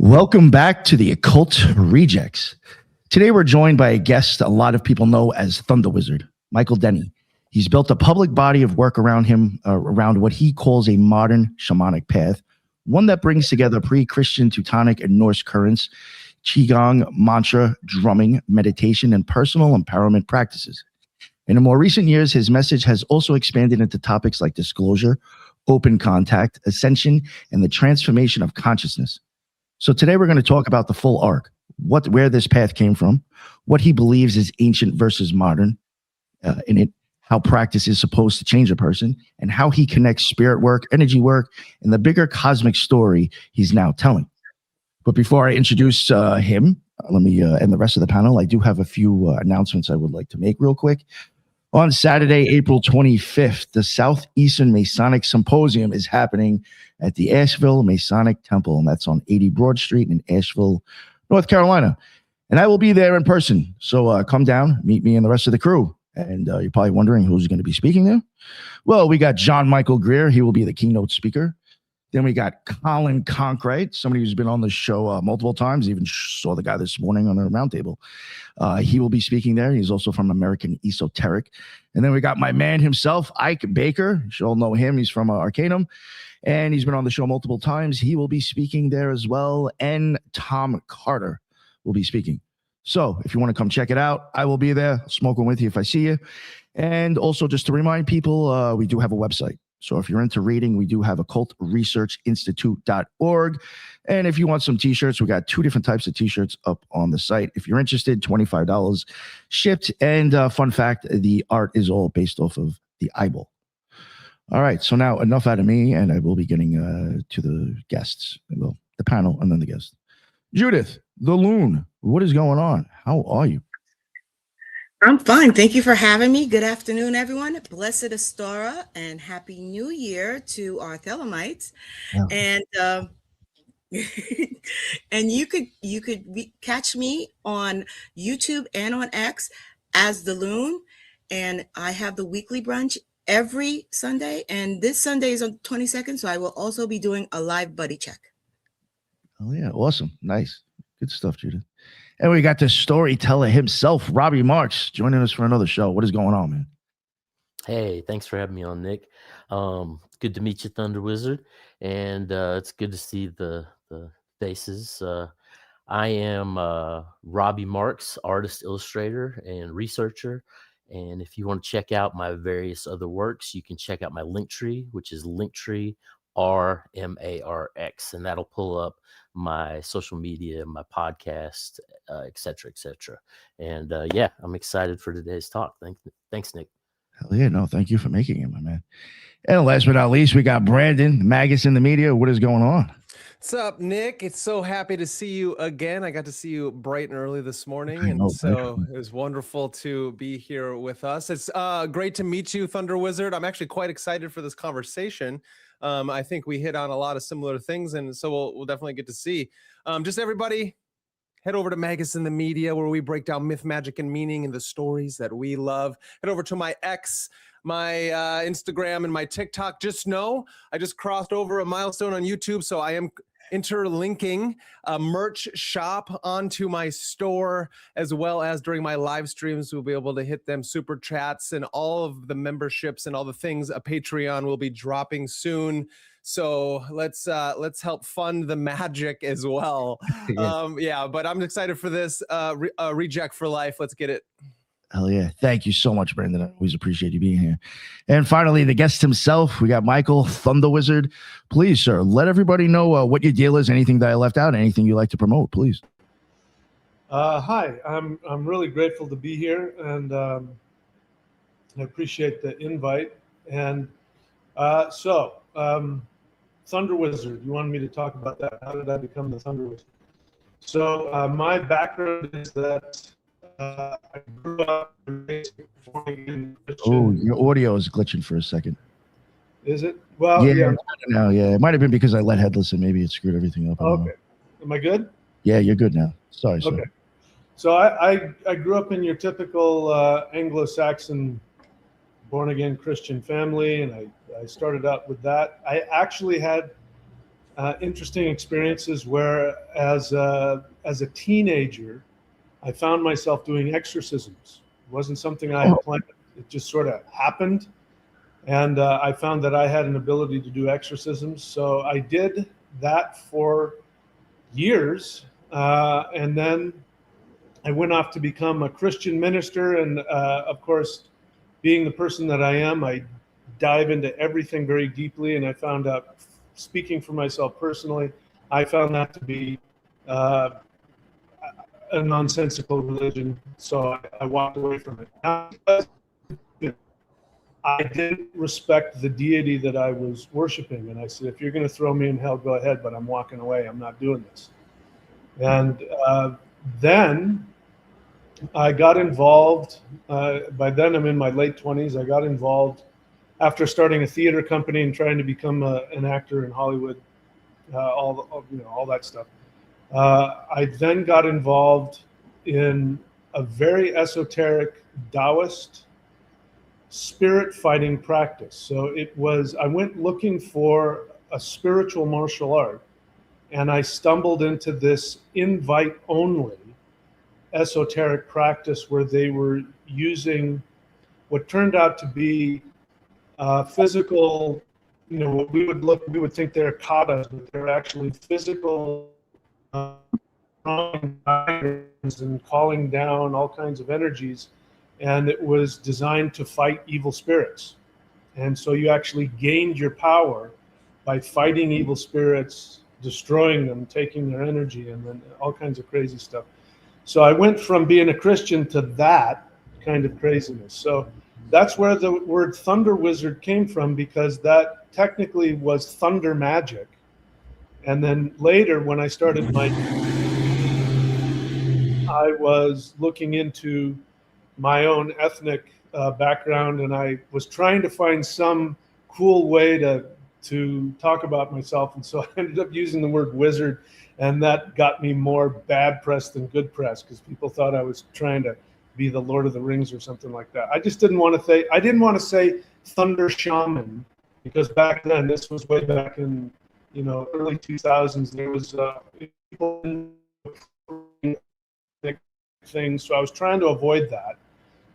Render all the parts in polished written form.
Welcome back to the Occult Rejects. Today we're joined by a guest a lot of people know as ThunderWizard, Michael Denny. He's built a public body of work around him, around what he calls a modern shamanic path, one that brings together pre-Christian Teutonic and Norse currents, Qigong, mantra, drumming, meditation, and personal empowerment practices. In more recent years, his message has also expanded into topics like disclosure, open contact, ascension, and the transformation of consciousness. So today we're going to talk about the full arc, where this path came from, what he believes is ancient versus modern in it, how practice is supposed to change a person, and how he connects spirit work, energy work, and the bigger cosmic story he's now telling. But before I introduce him, let me and the rest of the panel, I do have a few announcements I would like to make real quick. On Saturday, April 25th, the Southeastern Masonic Symposium is happening at the Asheville Masonic Temple, and that's on 80 Broad Street in Asheville, North Carolina. And I will be there in person. So come down, meet me and the rest of the crew. And you're probably wondering who's going to be speaking there. Well, we got John Michael Greer. He will be the keynote speaker. Then we got Colin Conkright, somebody who's been on the show multiple times. Even saw the guy this morning on the roundtable. He will be speaking there. He's also from American Esoteric. And then we got my man himself, Ike Baker. You should all know him. He's from Arcanum. And he's been on the show multiple times. He will be speaking there as well. And Tom Carter will be speaking. So if you want to come check it out, I will be there smoking with you if I see you. And also just to remind people, we do have a website. So if you're into reading, we do have occultresearchinstitute.org. And if you want some t-shirts, we got 2 different types of t-shirts up on the site. If you're interested, $25 shipped. And fun fact, the art is all based off of the eyeball. All right. So now enough out of me, and I will be getting to the guests. Well, the panel and then the guests. Judith, the Loon, what is going on? How are you? I'm fine. Thank you for having me. Good afternoon, everyone. Blessed Astora and Happy New Year to our Thelemites. Yeah. And and you could catch me on YouTube and on X as the Loon. And I have the weekly brunch every Sunday. And this Sunday is on the 22nd. So I will also be doing a live buddy check. Oh, yeah. Awesome. Nice. Good stuff, Judith. And we got the storyteller himself, Robbie Marks, joining us for another show. What is going on, man? Hey, thanks for having me on, Nick. Good to meet you, ThunderWizard. And it's good to see the faces. I am Robbie Marks, artist, illustrator, and researcher. And if you want to check out my various other works, you can check out my Linktree, which is Linktree RMARX, and that'll pull up my social media, my podcast, et cetera, et cetera. And yeah, I'm excited for today's talk. Thanks, Nick. Hell yeah, no, thank you for making it, my man. And last but not least, we got Brandon, Magus in the media. What is going on? What's up, Nick? It's so happy to see you again. I got to see you bright and early this morning, and so it was wonderful to be here with us. It's great to meet you, ThunderWizard. I'm actually quite excited for this conversation. I think we hit on a lot of similar things, and so we'll definitely get to see. Just everybody, head over to Magus in the Media, where we break down myth, magic, and meaning and the stories that we love. Head over to my X, my Instagram, and my TikTok. Just know I just crossed over a milestone on YouTube, so I am interlinking a merch shop onto my store, as well as during my live streams, we'll be able to hit them super chats and all of the memberships and all the things. A Patreon will be dropping soon. So let's help fund the magic as well. Yeah, but I'm excited for this Reject for Life. Let's get it. Hell yeah. Thank you so much, Brandon. I always appreciate you being here. And finally, the guest himself, we got Michael, ThunderWizard. Please, sir, let everybody know what your deal is, anything that I left out, anything you like to promote, please. Hi, I'm really grateful to be here, and I appreciate the invite. And ThunderWizard, you wanted me to talk about that. How did I become the ThunderWizard? So my background is that I grew up in Christian. Oh, your audio is glitching for a second. Is it? Well, yeah. Now, yeah. It might have been because I let headless and maybe it screwed everything up. Okay. Am I good? Yeah, you're good now. Sorry. Okay. So I grew up in your typical Anglo-Saxon born-again Christian family, and I started out with that. I actually had interesting experiences where, as a teenager, I found myself doing exorcisms. It wasn't something I had planned. It just sort of happened. And I found that I had an ability to do exorcisms. So I did that for years. And then I went off to become a Christian minister. And of course, being the person that I am, I dive into everything very deeply. And I found out, speaking for myself personally, I found that to be a nonsensical religion. So I walked away from it. Now, I didn't respect the deity that I was worshiping. And I said, if you're going to throw me in hell, go ahead, but I'm walking away. I'm not doing this. And then I got involved. By then, I'm in my late 20s. I got involved after starting a theater company and trying to become an actor in Hollywood, all that stuff. I then got involved in a very esoteric Taoist spirit fighting practice. So it was, I went looking for a spiritual martial art, and I stumbled into this invite only esoteric practice where they were using what turned out to be physical, what we would think they're katas, but they're actually physical and calling down all kinds of energies. And it was designed to fight evil spirits. And so you actually gained your power by fighting evil spirits, destroying them, taking their energy, and then all kinds of crazy stuff. So I went from being a Christian to that kind of craziness. So that's where the word ThunderWizard came from, because that technically was thunder magic. And then later, when I started I was looking into my own ethnic background, and I was trying to find some cool way to talk about myself. And so I ended up using the word wizard, and that got me more bad press than good press, because people thought I was trying to be the Lord of the Rings or something like that. I just didn't want to say thunder shaman, because back then, this was way back in early 2000s, there was people things, so I was trying to avoid that,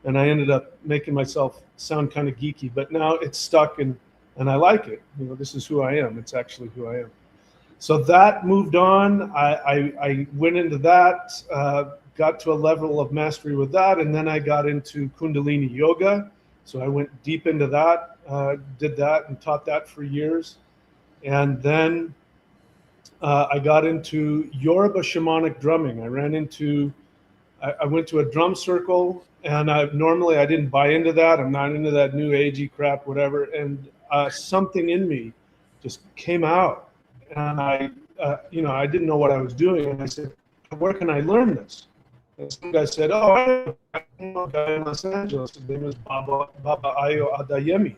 and I ended up making myself sound kind of geeky, but now it's stuck, and I like it. This is who I am. It's actually who I am. So that moved on. I went into that, got to a level of mastery with that, and then I got into Kundalini yoga. So I went deep into that, did that and taught that for years. And then I got into Yoruba shamanic drumming. I went to a drum circle, and I didn't buy into that. I'm not into that new agey crap, whatever. And something in me just came out, and I didn't know what I was doing. And I said, where can I learn this? And some guy said, I know a guy in Los Angeles. His name is Baba Ayo Adayemi.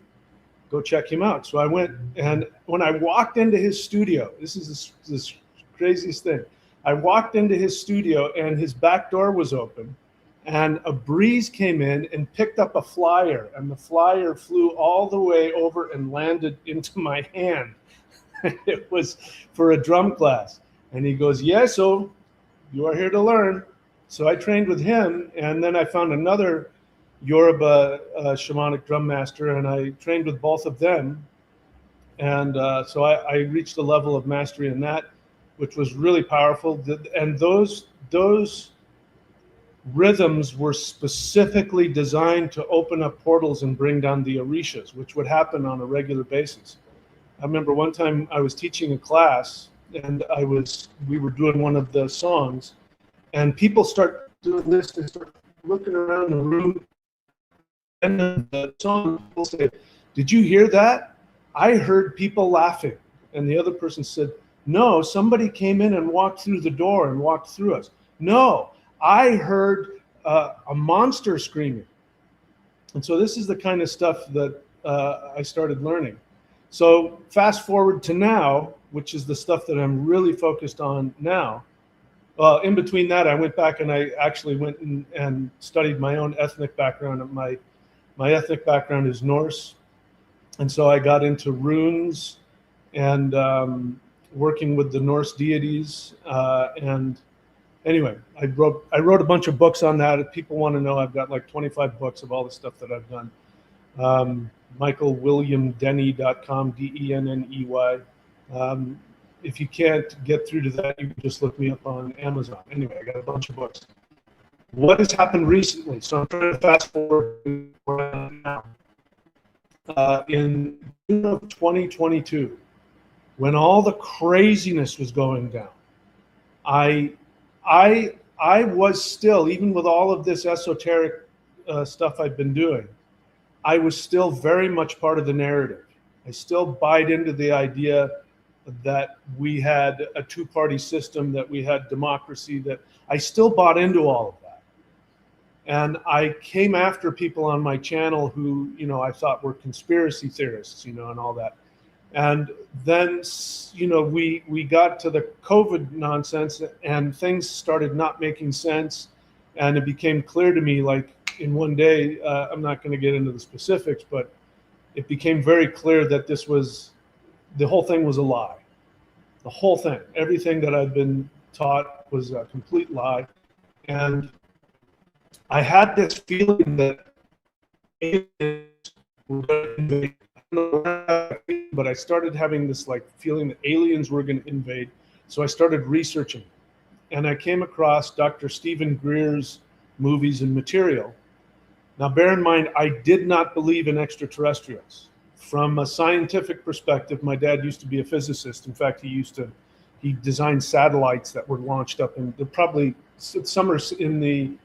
Go check him out. So I went, and when I walked into his studio, this is this craziest thing. I walked into his studio, and his back door was open, and a breeze came in and picked up a flyer, and the flyer flew all the way over and landed into my hand. It was for a drum class. And he goes, yes, so you are here to learn. So I trained with him, and then I found another Yoruba shamanic drum master, and I trained with both of them. And so I reached a level of mastery in that, which was really powerful. And those rhythms were specifically designed to open up portals and bring down the orishas, which would happen on a regular basis. I remember one time I was teaching a class, and we were doing one of the songs, and people start doing this, they start looking around the room, and the song, people say, did you hear that? I heard people laughing. And the other person said, no, somebody came in and walked through the door and walked through us. No, I heard a monster screaming. And so this is the kind of stuff that I started learning. So fast forward to now, which is the stuff that I'm really focused on now. In between that, I went back and I actually went and studied my own ethnic background. My ethnic background is Norse. And so I got into runes and working with the Norse deities. And anyway, I wrote a bunch of books on that. If people want to know, I've got like 25 books of all the stuff that I've done. MichaelWilliamDenny.com, DENNEY. If you can't get through to that, you can just look me up on Amazon. Anyway, I got a bunch of books. What has happened recently? So I'm trying to fast forward to where I am now. In June of 2022, when all the craziness was going down, I was still, even with all of this esoteric stuff I've been doing, I was still very much part of the narrative. I still bought into the idea that we had a two-party system, that we had democracy, that I still bought into all of that. And I came after people on my channel who, you know, I thought were conspiracy theorists, you know, and all that. And then, you know, we got to the COVID nonsense and things started not making sense. And it became clear to me, like in one day, I'm not going to get into the specifics, but it became very clear that this was, the whole thing was a lie. The whole thing, everything that I'd been taught was a complete lie. And I had this feeling that aliens were going to invade. But I started having this like feeling that aliens were going to invade. So I started researching, and I came across Dr. Stephen Greer's movies and material. Now, bear in mind, I did not believe in extraterrestrials. From a scientific perspective, my dad used to be a physicist. In fact, he designed satellites that were launched up in probably some are in the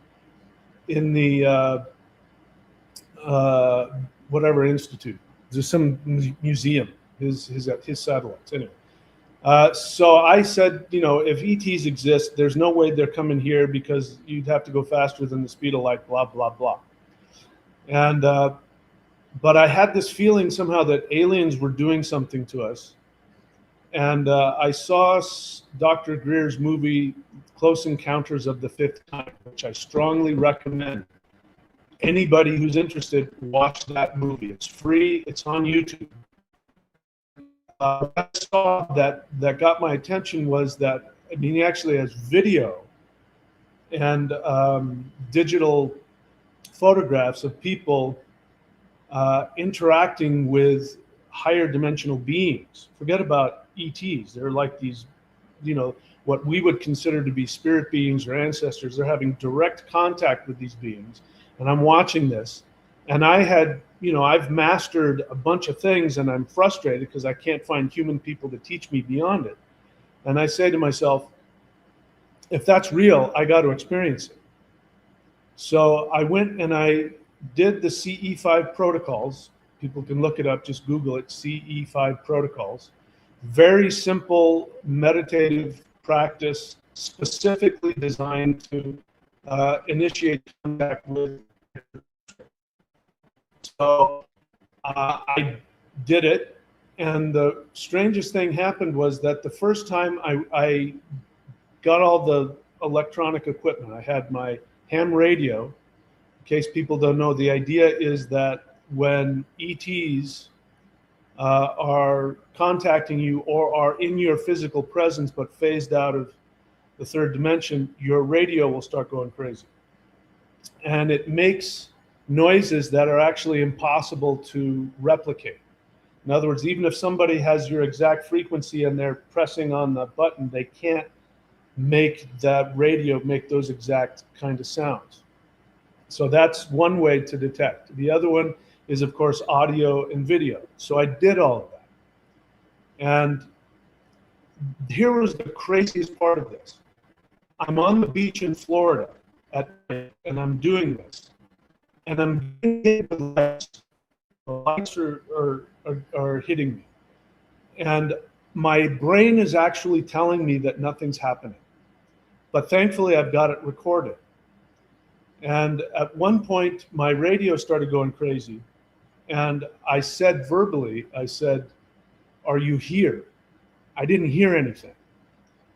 whatever institute. There's some museum, his satellites. Anyway, so I said, you know, if ETs exist, there's no way they're coming here because you'd have to go faster than the speed of light, blah, blah, blah. And, but I had this feeling somehow that aliens were doing something to us. And I saw Dr. Greer's movie, Close Encounters of the Fifth Kind, which I strongly recommend. Anybody who's interested, watch that movie. It's free. It's on YouTube. What I saw that got my attention was that, I mean, he actually has video and digital photographs of people interacting with higher dimensional beings. Forget about ETs. They're like these, you know, what we would consider to be spirit beings or ancestors. They're having direct contact with these beings. And I'm watching this, and I had, you know, I've mastered a bunch of things, and I'm frustrated because I can't find human people to teach me beyond it. And I say to myself, if that's real, I got to experience it. So I went and I did the CE5 protocols. People can look it up, just Google it, CE5 protocols. Very simple meditative practice, specifically designed to initiate contact with. So I did it, and the strangest thing happened was that the first time I got all the electronic equipment. I had my ham radio. In case people don't know, the idea is that when ETs are contacting you or are in your physical presence but phased out of the third dimension, your radio will start going crazy. And it makes noises that are actually impossible to replicate. In other words, even if somebody has your exact frequency and they're pressing on the button, they can't make that radio make those exact kind of sounds. So that's one way to detect. The other one is, of course, audio and video. So I did all of that. And here was the craziest part of this. I'm on the beach in Florida and I'm doing this. And I'm getting the lights. The lights are hitting me. And my brain is actually telling me that nothing's happening. But thankfully, I've got it recorded. And at one point, my radio started going crazy. And I said verbally, I said, "Are you here?" I didn't hear anything.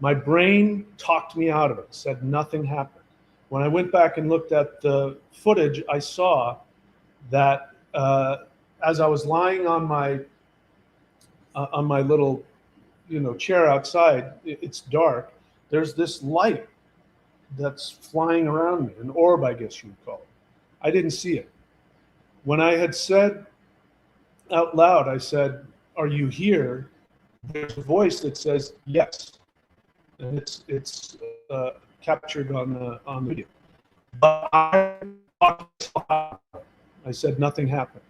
My brain talked me out of it, said nothing happened. When I went back and looked at the footage, I saw that as I was lying on my little, chair outside. It's dark. There's this light that's flying around me, an orb, I guess you would call it. I didn't see it. When I had said out loud, I said, "Are you here?" There's a voice that says, "Yes," and it's captured on the video. But I said nothing happened.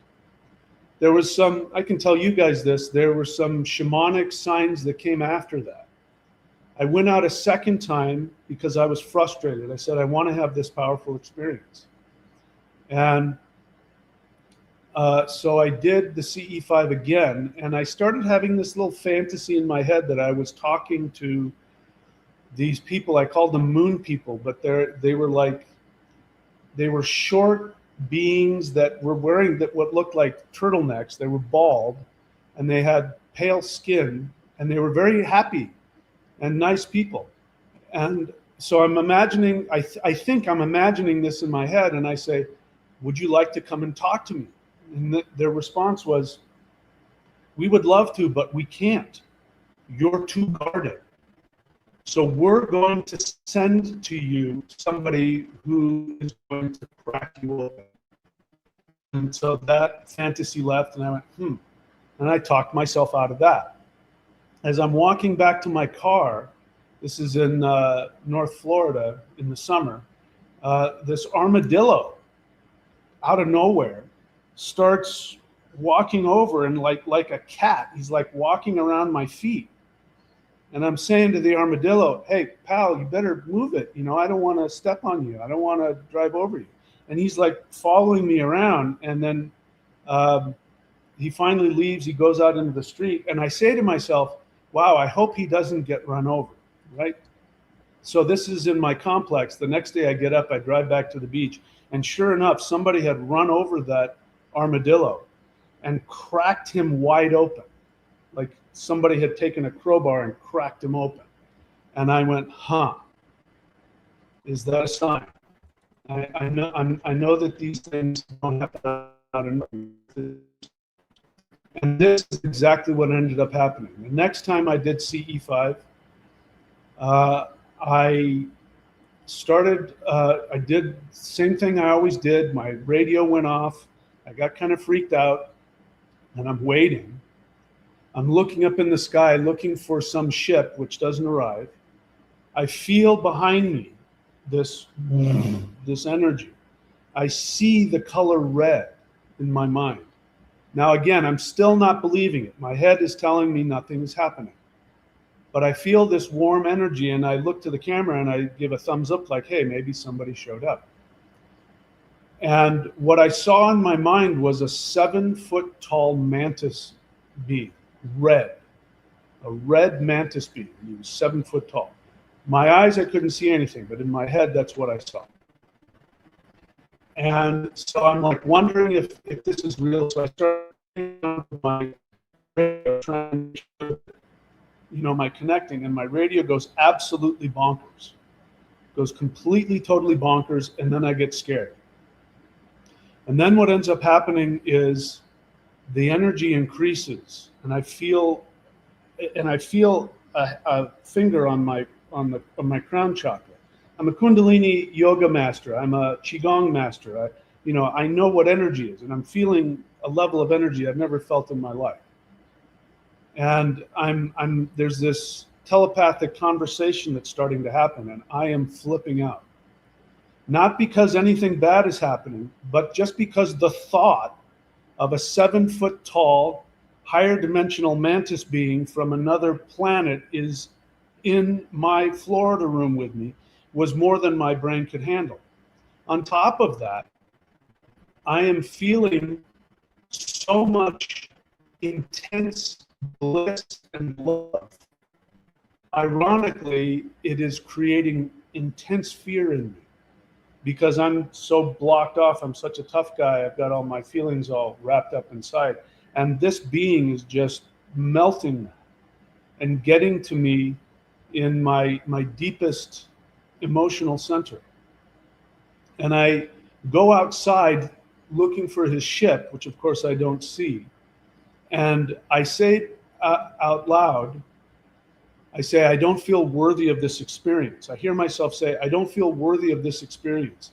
There was some, I can tell you guys this, there were some shamanic signs that came after that. I went out a second time because I was frustrated. I said, I want to have this powerful experience. And so I did the CE5 again, and I started having this little fantasy in my head that I was talking to these people. I called them moon people, but they were short beings that were wearing what looked like turtlenecks. They were bald, and they had pale skin, and they were very happy and nice people. And so I'm imagining, I think I'm imagining this in my head, and I say, would you like to come and talk to me? And their response was, we would love to, but we can't. You're too guarded. So we're going to send to you somebody who is going to crack you open. And so that fantasy left, and I went, and I talked myself out of that. As I'm walking back to my car, this is in North Florida in the summer, this armadillo out of nowhere starts walking over, and like a cat, he's like walking around my feet. And I'm saying to the armadillo, hey, pal, you better move it. I don't want to step on you. I don't want to drive over you. And he's like following me around. And then he finally leaves. He goes out into the street. And I say to myself, wow, I hope he doesn't get run over, right? So this is in my complex. The next day I get up, I drive back to the beach. And sure enough, somebody had run over that armadillo and cracked him wide open. Like somebody had taken a crowbar and cracked him open. And I went, is that a sign? I know that these things don't happen out of nowhere. And this is exactly what ended up happening. The next time I did CE5, I started, I did the same thing I always did. My radio went off. I got kind of freaked out, and I'm waiting. I'm looking up in the sky, looking for some ship, which doesn't arrive. I feel behind me this energy. I see the color red in my mind. Now, again, I'm still not believing it. My head is telling me nothing is happening. But I feel this warm energy, and I look to the camera and I give a thumbs up like, hey, maybe somebody showed up. And what I saw in my mind was a 7-foot tall mantis being, red, a red mantis being. He was 7 foot tall. My eyes, I couldn't see anything, but in my head, that's what I saw. And so I'm like wondering if this is real. So I started my radio, trying to, my connecting, and my radio goes absolutely bonkers, goes completely, totally bonkers, and then I get scared. And then what ends up happening is the energy increases, and I feel a finger on my crown chakra. I'm a Kundalini yoga master. I'm a Qigong master. I know what energy is, and I'm feeling a level of energy I've never felt in my life. And there's this telepathic conversation that's starting to happen, and I am flipping out. Not because anything bad is happening, but just because the thought of a 7-foot tall, higher dimensional mantis being from another planet is in my Florida room with me was more than my brain could handle. On top of that, I am feeling so much intense bliss and love. Ironically, it is creating intense fear in me because I'm so blocked off. I'm such a tough guy. I've got all my feelings all wrapped up inside. And this being is just melting that and getting to me in my deepest emotional center. And I go outside looking for his ship, which of course I don't see. And I say out loud, I say, I don't feel worthy of this experience. I hear myself say, I don't feel worthy of this experience.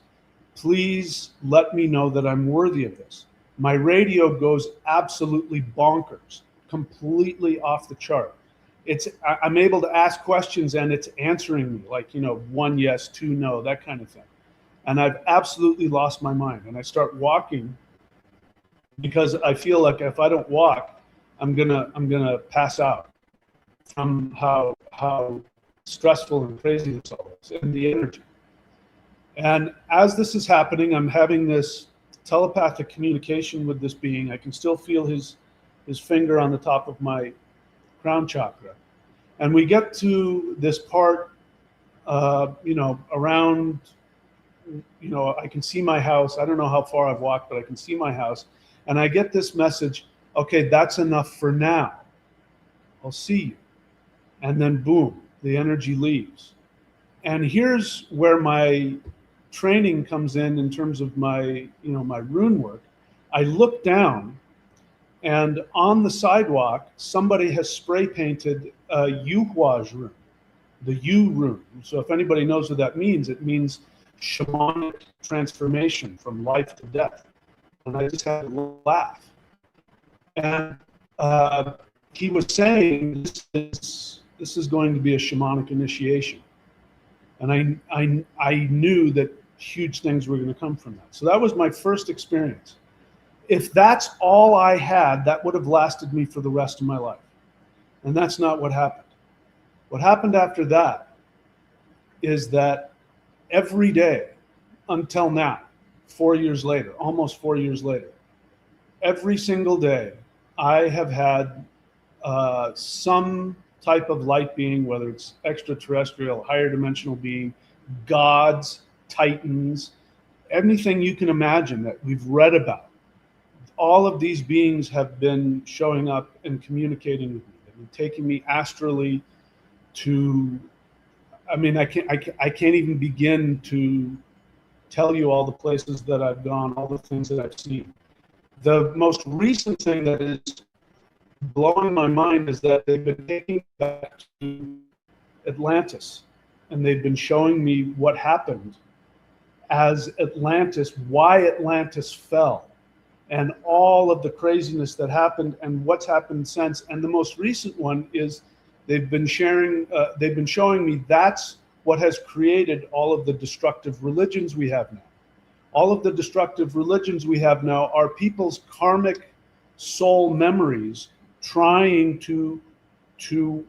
Please let me know that I'm worthy of this. My radio goes absolutely bonkers, completely off the chart. I'm able to ask questions and it's answering me, like, 1 yes, 2 no, that kind of thing. And I've absolutely lost my mind. And I start walking because I feel like if I don't walk, I'm gonna pass out from how stressful and crazy this all is, and the energy. And as this is happening, I'm having this telepathic communication with this being. I can still feel his finger on the top of my crown chakra. And we get to this part, around, I can see my house. I don't know how far I've walked, but I can see my house. And I get this message, okay, that's enough for now. I'll see you. And then boom, the energy leaves. And here's where my training comes in terms of my rune work. I look down, and on the sidewalk, somebody has spray painted a Yuhuaj rune, the Yu rune. So if anybody knows what that means, it means shamanic transformation from life to death. And I just had to laugh. And he was saying, this is going to be a shamanic initiation. And I knew that huge things were going to come from that. So that was my first experience. If that's all I had, that would have lasted me for the rest of my life. And that's not what happened. What happened after that is that every day until now, 4 years later, almost 4 years later, every single day, I have had some type of light being, whether it's extraterrestrial, higher dimensional being, gods, titans, anything you can imagine that we've read about. All of these beings have been showing up and communicating with me. They've been taking me astrally to, I can't even begin to tell you all the places that I've gone, all the things that I've seen. The most recent thing that is blowing my mind is that they've been taking me back to Atlantis, and they've been showing me what happened as Atlantis, why Atlantis fell, and all of the craziness that happened and what's happened since. And the most recent one is they've been showing me that's what has created all of the destructive religions we have now. All of the destructive religions we have now are people's karmic soul memories trying to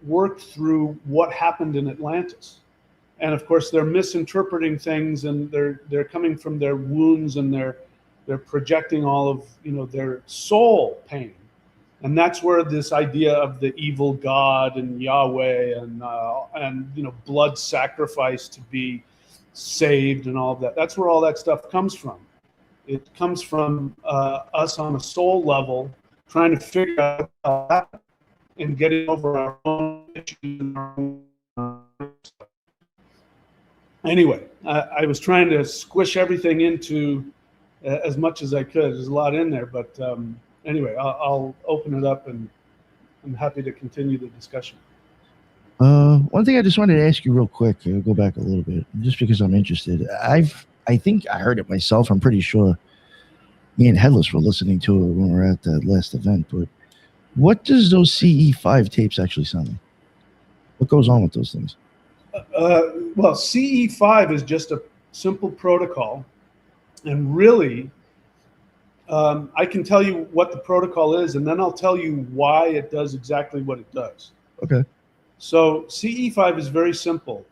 work through what happened in Atlantis. And of course, they're misinterpreting things, and they're coming from their wounds, and they're projecting all of their soul pain. And that's where this idea of the evil God and Yahweh and blood sacrifice to be saved and all of that. That's where all that stuff comes from. It comes from us on a soul level trying to figure out how that happened and getting over our own issues. Anyway, I was trying to squish everything into as much as I could. There's a lot in there, but anyway, I'll open it up, and I'm happy to continue the discussion. One thing I just wanted to ask you real quick, I'll go back a little bit, just because I'm interested. I think I heard it myself. I'm pretty sure me and Headless were listening to it when we were at that last event. But what does those CE5 tapes actually sound like? What goes on with those things? Well, CE5 is just a simple protocol. And really, I can tell you what the protocol is, and then I'll tell you why it does exactly what it does. Okay. So CE5 is very simple.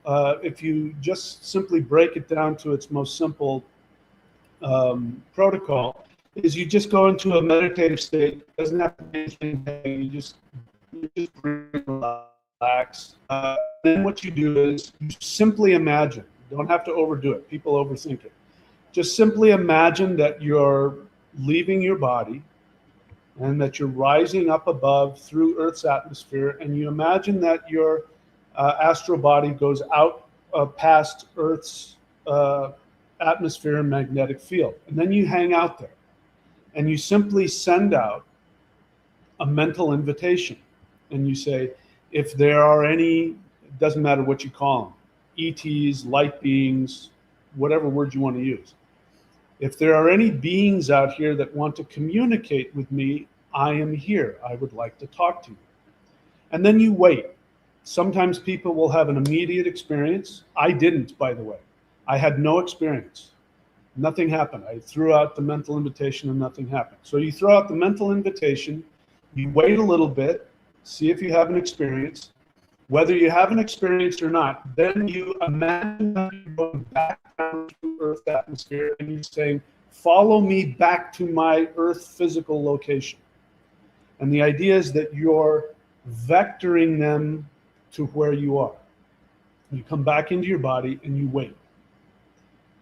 If you just simply break it down to its most simple protocol, is you just go into a meditative state. It doesn't have to be anything. You just relax. Then what you do is you simply imagine. You don't have to overdo it. People overthink it. Just simply imagine that you're leaving your body and that you're rising up above through Earth's atmosphere, and you imagine that your astral body goes out past Earth's atmosphere and magnetic field. And then you hang out there, and you simply send out a mental invitation. And you say, if there are any doesn't matter what you call them, ETs, light beings, whatever word you want to use. If there are any beings out here that want to communicate with me, I am here. I would like to talk to you. And then you wait. Sometimes people will have an immediate experience. I didn't, by the way. I had no experience. Nothing happened. I threw out the mental invitation and nothing happened. So you throw out the mental invitation, you wait a little bit, see if you have an experience. Whether you have an experience or not, then you imagine that you're going back down to Earth atmosphere and you're saying, follow me back to my Earth physical location. And the idea is that you're vectoring them to where you are. You come back into your body and you wait.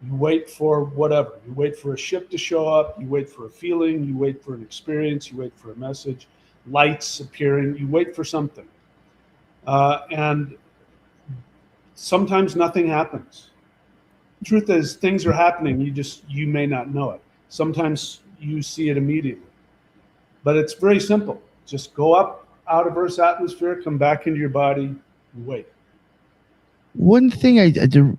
You wait for whatever. You wait for a ship to show up. You wait for a feeling. You wait for an experience. You wait for a message. Lights appearing. You wait for something. And sometimes nothing happens. Truth is, things are happening. You may not know it. Sometimes you see it immediately. But it's very simple. Just go up out of Earth's atmosphere, come back into your body, and wait. One thing I do,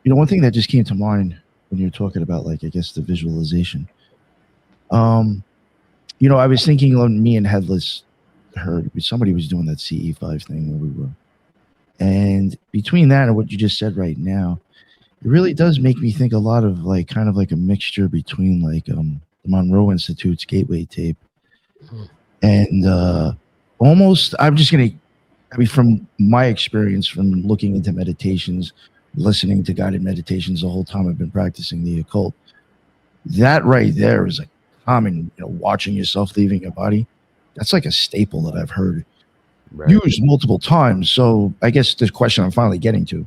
one thing that just came to mind when you were talking about, like, I guess the visualization. I was thinking on me and Headless heard somebody was doing that CE5 thing where we were. And between that and what you just said right now, it really does make me think a lot of kind of like a mixture between the Monroe Institute's Gateway tape and almost, from my experience from looking into meditations, listening to guided meditations the whole time I've been practicing the occult, that right there is a common, watching yourself leaving your body. That's like a staple that I've heard used multiple times. So I guess the question I'm finally getting to,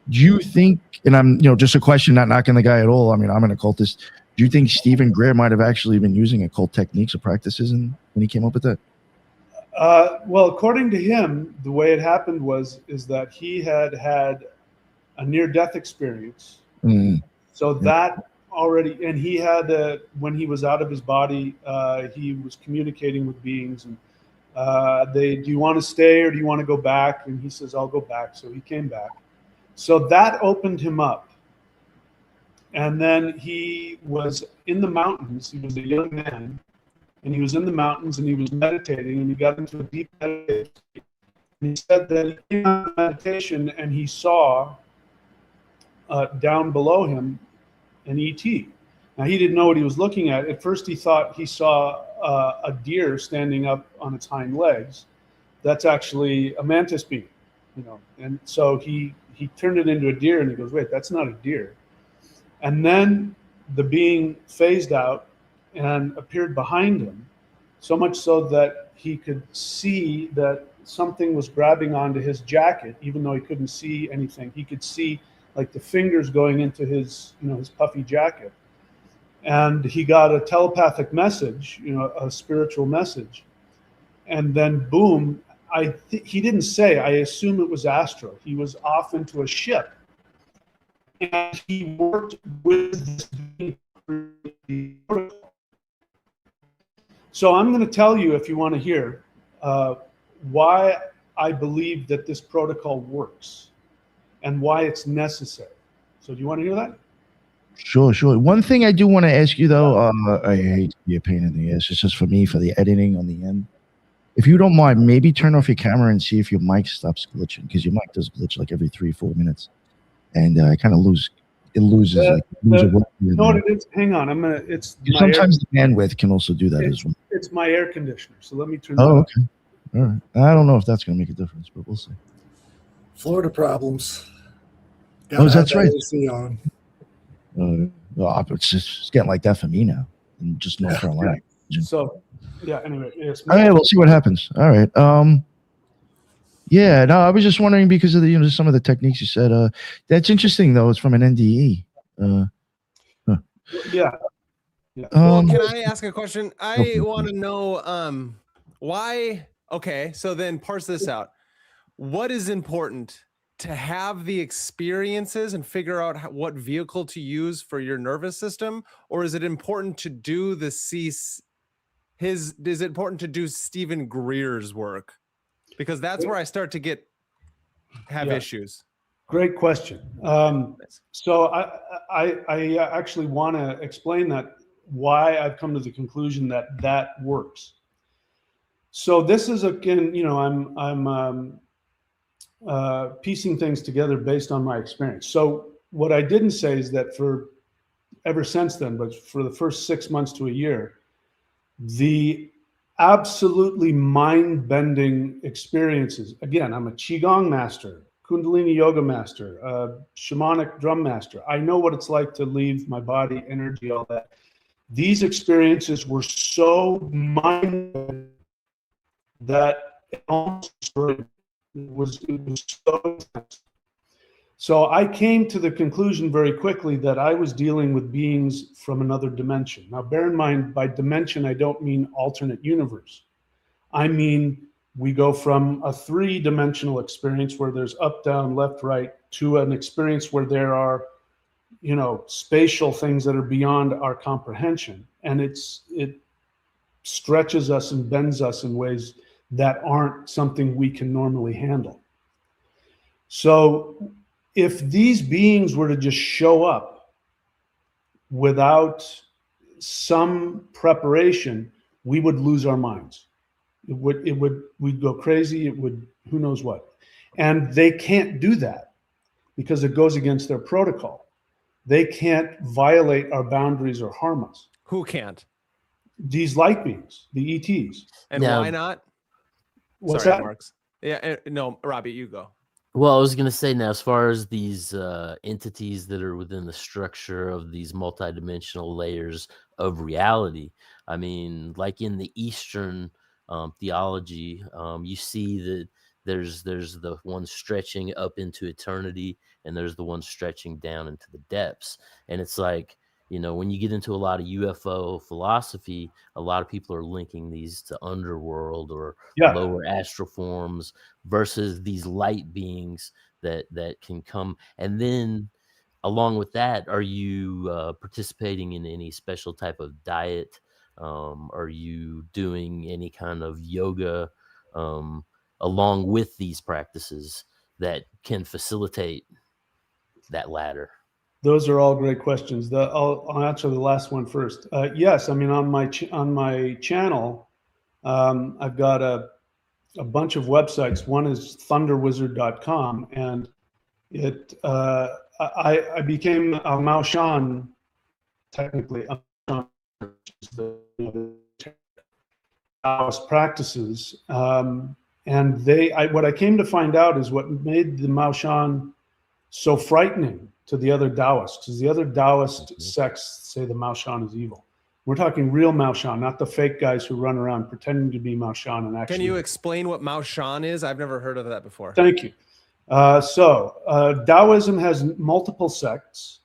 do you think, and I'm, just a question, not knocking the guy at all. I mean, I'm an occultist. Do you think Stephen Greer might have actually been using occult techniques or practices when he came up with that? Well, according to him, the way it happened is that he had a near-death experience. So that already, and he had, when he was out of his body, he was communicating with beings, and do you want to stay or do you want to go back? And he says, I'll go back. So he came back. So that opened him up. And then he was in the mountains. He was a young man, and he was in the mountains and he was meditating, and he got into a deep meditation. And he said that he came out of meditation and he saw down below him an ET. Now, he didn't know what he was looking at. At first, he thought he saw a deer standing up on its hind legs. That's actually a mantis being, And so he turned it into a deer, and he goes, wait, that's not a deer. And then the being phased out and appeared behind him, so much so that he could see that something was grabbing onto his jacket, even though he couldn't see anything. He could see like the fingers going into his, his puffy jacket. And he got a telepathic message, a spiritual message. And then boom, he didn't say, I assume it was astral. He was off into a ship. And he worked with this protocol. So I'm going to tell you, if you want to hear, why I believe that this protocol works and why it's necessary. So do you want to hear that? Sure. One thing I do want to ask you, though, I hate to be a pain in the ass. It's just for me, for the editing on the end. If you don't mind, maybe turn off your camera and see if your mic stops glitching, because your mic does glitch like every 3-4 minutes. And I kind of loses. You know what it is? Hang on. Sometimes the bandwidth can also do that as well. It's my air conditioner. So let me turn that off. Okay. All right. I don't know if that's going to make a difference, but we'll see. Florida problems. That's right. AC on. It's getting like that for me now, in just North Carolina. So, yeah. Anyway, yes. All right, we'll see what happens. All right. Yeah. No, I was just wondering because of the some of the techniques you said. That's interesting, though. It's from an NDE. Yeah. Well, can I ask a question? I want to know why. Okay, so then parse this out. What is important? To have the experiences and figure out what vehicle to use for your nervous system, or is it important to do is it important to do Stephen Greer's work? Because that's where I start to get have Yeah. issues? Great question. So I actually want to explain that, why I've come to the conclusion that that works. So this is, again, I'm piecing things together based on my experience. So what I didn't say is that ever since then, but for the first 6 months to a year, the absolutely mind-bending experiences. Again, I'm a Qigong master, Kundalini yoga master, shamanic drum master. I know what it's like to leave my body, energy, all that. These experiences were so mind-bending that it almost was so intense. So I came to the conclusion very quickly that I was dealing with beings from another dimension. Now, bear in mind, by dimension, I don't mean alternate universe. I mean, we go from a 3-dimensional experience where there's up, down, left, right, to an experience where there are, spatial things that are beyond our comprehension. And it stretches us and bends us in ways that aren't something we can normally handle. So if these beings were to just show up without some preparation, we would lose our minds. We'd go crazy. Who knows what? And they can't do that because it goes against their protocol. They can't violate our boundaries or harm us. Who can't? These light beings, the ETs. And Now- why not? What's Sorry, that? Marks. Yeah, no, Robbie, you go. Well, I was going to say now, as far as these entities that are within the structure of these multidimensional layers of reality, I mean, like in the Eastern theology, you see that there's the one stretching up into eternity, and there's the one stretching down into the depths. And it's like, when you get into a lot of UFO philosophy, a lot of people are linking these to underworld or lower astral forms versus these light beings that can come. And then along with that, are you participating in any special type of diet? Are you doing any kind of yoga along with these practices that can facilitate that ladder? Those are all great questions. I'll answer the last one first. Yes, I mean, on my channel, I've got a bunch of websites. One is ThunderWizard.com, and I became a Maoshan, technically, the Taoist practices, and what I came to find out is what made the Maoshan so frightening to the other Taoists, because the other Taoist sects say the Maoshan is evil. We're talking real Maoshan, not the fake guys who run around pretending to be Maoshan and actually. Can you explain what Maoshan is? I've never heard of that before. Thank you. Taoism has multiple sects.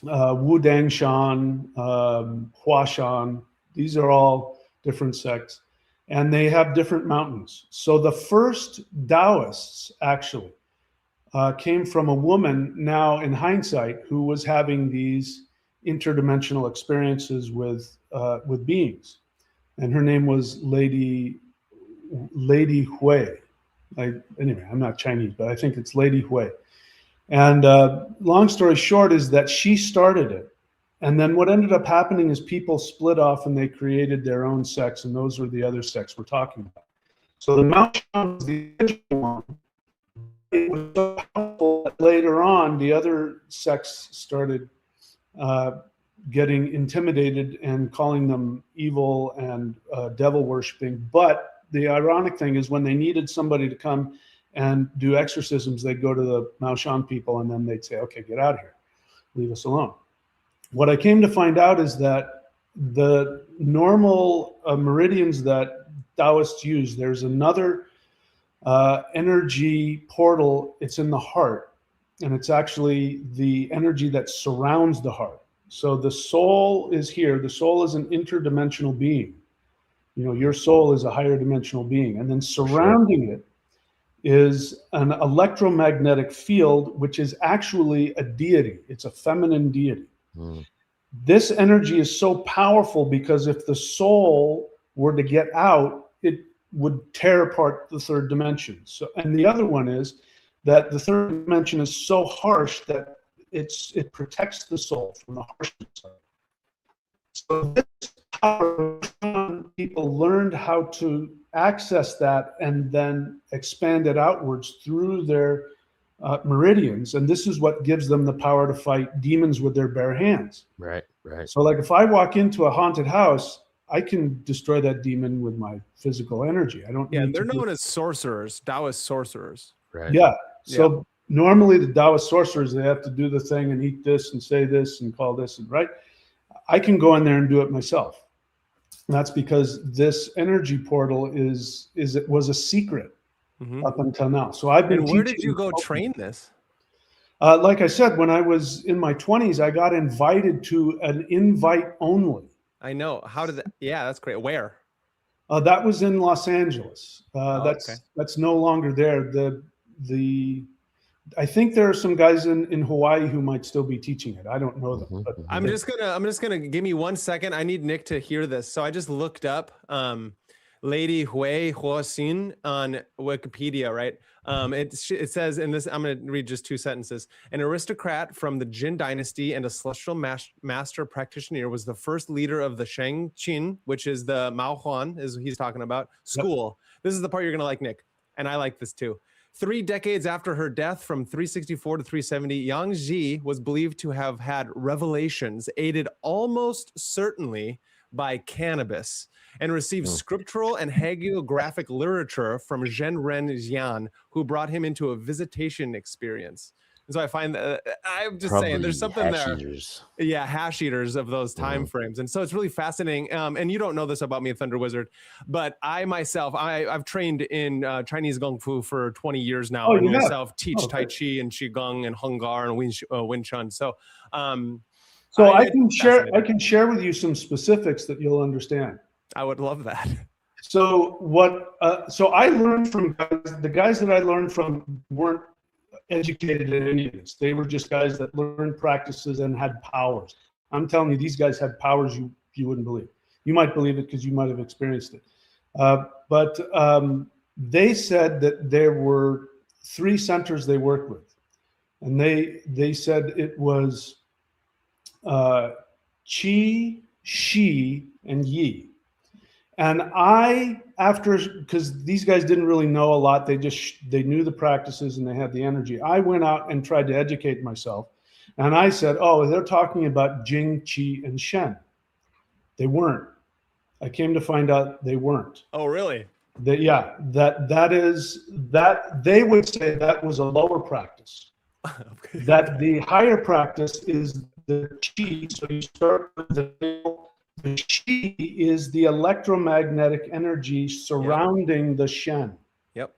Wu Dang Shan, Hua Shan. These are all different sects, and they have different mountains. So the first Taoists actually came from a woman, now in hindsight, who was having these interdimensional experiences with beings, and her name was Lady Hui. Anyway, I'm not Chinese, but I think it's Lady Hui. And long story short is that she started it, and then what ended up happening is people split off and they created their own sects, and those were the other sects we're talking about. So the Maoshan was the original one. It was so powerful that later on, the other sects started getting intimidated and calling them evil and devil worshipping. But the ironic thing is, when they needed somebody to come and do exorcisms, they'd go to the Maoshan people, and then they'd say, "Okay, get out of here, leave us alone." What I came to find out is that the normal meridians that Taoists use, there's another energy portal. It's in the heart, and it's actually the energy that surrounds the heart. So the soul is here. The soul is an interdimensional being. Your soul is a higher dimensional being, and then surrounding it is an electromagnetic field, which is actually a deity. It's a feminine deity. This energy is so powerful because if the soul were to get out, it would tear apart the third dimension. So, and the other one is that the third dimension is so harsh that it protects the soul from the harshness of it. So this power, people learned how to access that and then expand it outwards through their meridians, and this is what gives them the power to fight demons with their bare hands. Right, right. So like if I walk into a haunted house, I can destroy that demon with my physical energy. I don't need they're to known as sorcerers, Taoist sorcerers. Right. Yeah. So normally the Taoist sorcerers, they have to do the thing and eat this and say this and call this, and right? I can go in there and do it myself. And that's because this energy portal was a secret up until now. So I've been. And where did you go train this? Like I said, when I was in my 20s, I got invited to an invite only. I know. How did that? Yeah, that's great. Where? That was in Los Angeles. Okay. That's no longer there. I think there are some guys in Hawaii who might still be teaching it. I don't know them. But I'm just gonna give me 1 second. I need Nick to hear this. So I just looked up Lady Hui Huoxin on Wikipedia, right? It says in this, I'm going to read just 2 sentences. An aristocrat from the Jin dynasty and a celestial master practitioner, was the first leader of the Shang Qin, which is the Mao Huan, is he's talking about, school. Yep. This is the part you're going to like, Nick. And I like this too. 3 decades after her death, from 364 to 370, Yang Ji was believed to have had revelations aided almost certainly by cannabis, and received scriptural and hagiographic literature from Zhenren Jian, who brought him into a visitation experience. And so I find that I'm just saying there's something there. Eaters. Yeah, hash eaters of those time frames. And so it's really fascinating. And you don't know this about me, ThunderWizard, but I myself, I've trained in Chinese Kung Fu for 20 years now. And myself teach Tai Chi and Qigong and Hung Gar and Wing Chun. So I can share with you some specifics that you'll understand. I would love that. So I learned from the guys that I learned from weren't educated in any of this. They were just guys that learned practices and had powers. I'm telling you, these guys had powers you wouldn't believe. You might believe it because you might have experienced it. But they said that there were 3 centers they worked with, and they said it was Qi, Shi, and Yi. And because these guys didn't really know a lot, they knew the practices and they had the energy. I went out and tried to educate myself, and I said, "Oh, they're talking about Jing, Qi, and Shen." They weren't. I came to find out they weren't. Oh, really? That they would say that was a lower practice. Okay. That the higher practice is the Qi. So you start with the Qi is the electromagnetic energy surrounding the Shen. Yep.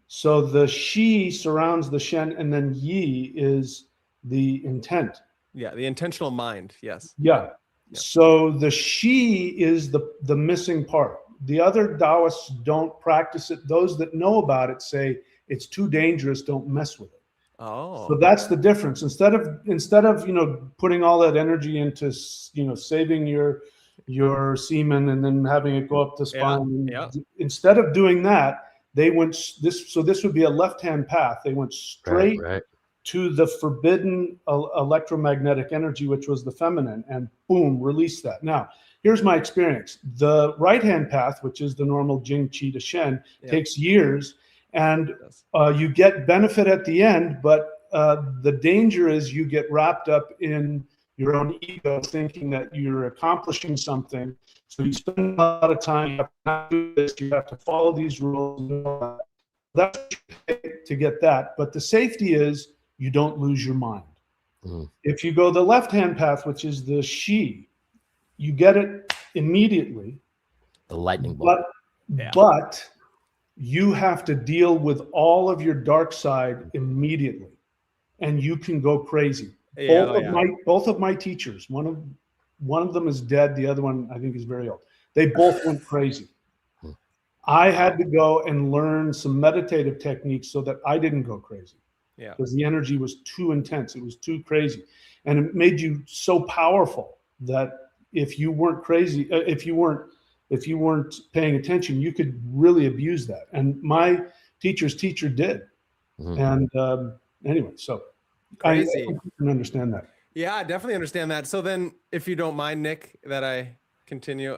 So the Shi surrounds the Shen, and then Yi is the intent. Yeah, the intentional mind. Yes. Yeah. Yep. So the Shi is the missing part. The other Taoists don't practice it. Those that know about it say it's too dangerous, don't mess with it. Oh. So that's the difference. Instead of putting all that energy into saving your semen and then having it go up the spine. Yeah. Instead of doing that, they went this would be a left-hand path. They went straight to the forbidden electromagnetic energy, which was the feminine, and boom, release that. Now, here's my experience. The right-hand path, which is the normal Jing, Qi to Shen, takes years. And you get benefit at the end, but the danger is you get wrapped up in your own ego, thinking that you're accomplishing something. So you spend a lot of time, you have to not do this, you have to follow these rules. That's what you pay to get that. But the safety is you don't lose your mind. If you go the left-hand path, which is the Shi, you get it immediately. The lightning bolt. But you have to deal with all of your dark side immediately, and you can go crazy. Both of my teachers, one of them is dead, the other one I think is very old. They both went crazy. I had to go and learn some meditative techniques so that I didn't go crazy. Yeah, because the energy was too intense. It was too crazy, and it made you so powerful that if you weren't crazy, if you weren't paying attention, you could really abuse that. And my teacher's teacher did. And anyway, so I can understand that. Yeah, I definitely understand that. So then, if you don't mind, Nick, that I continue.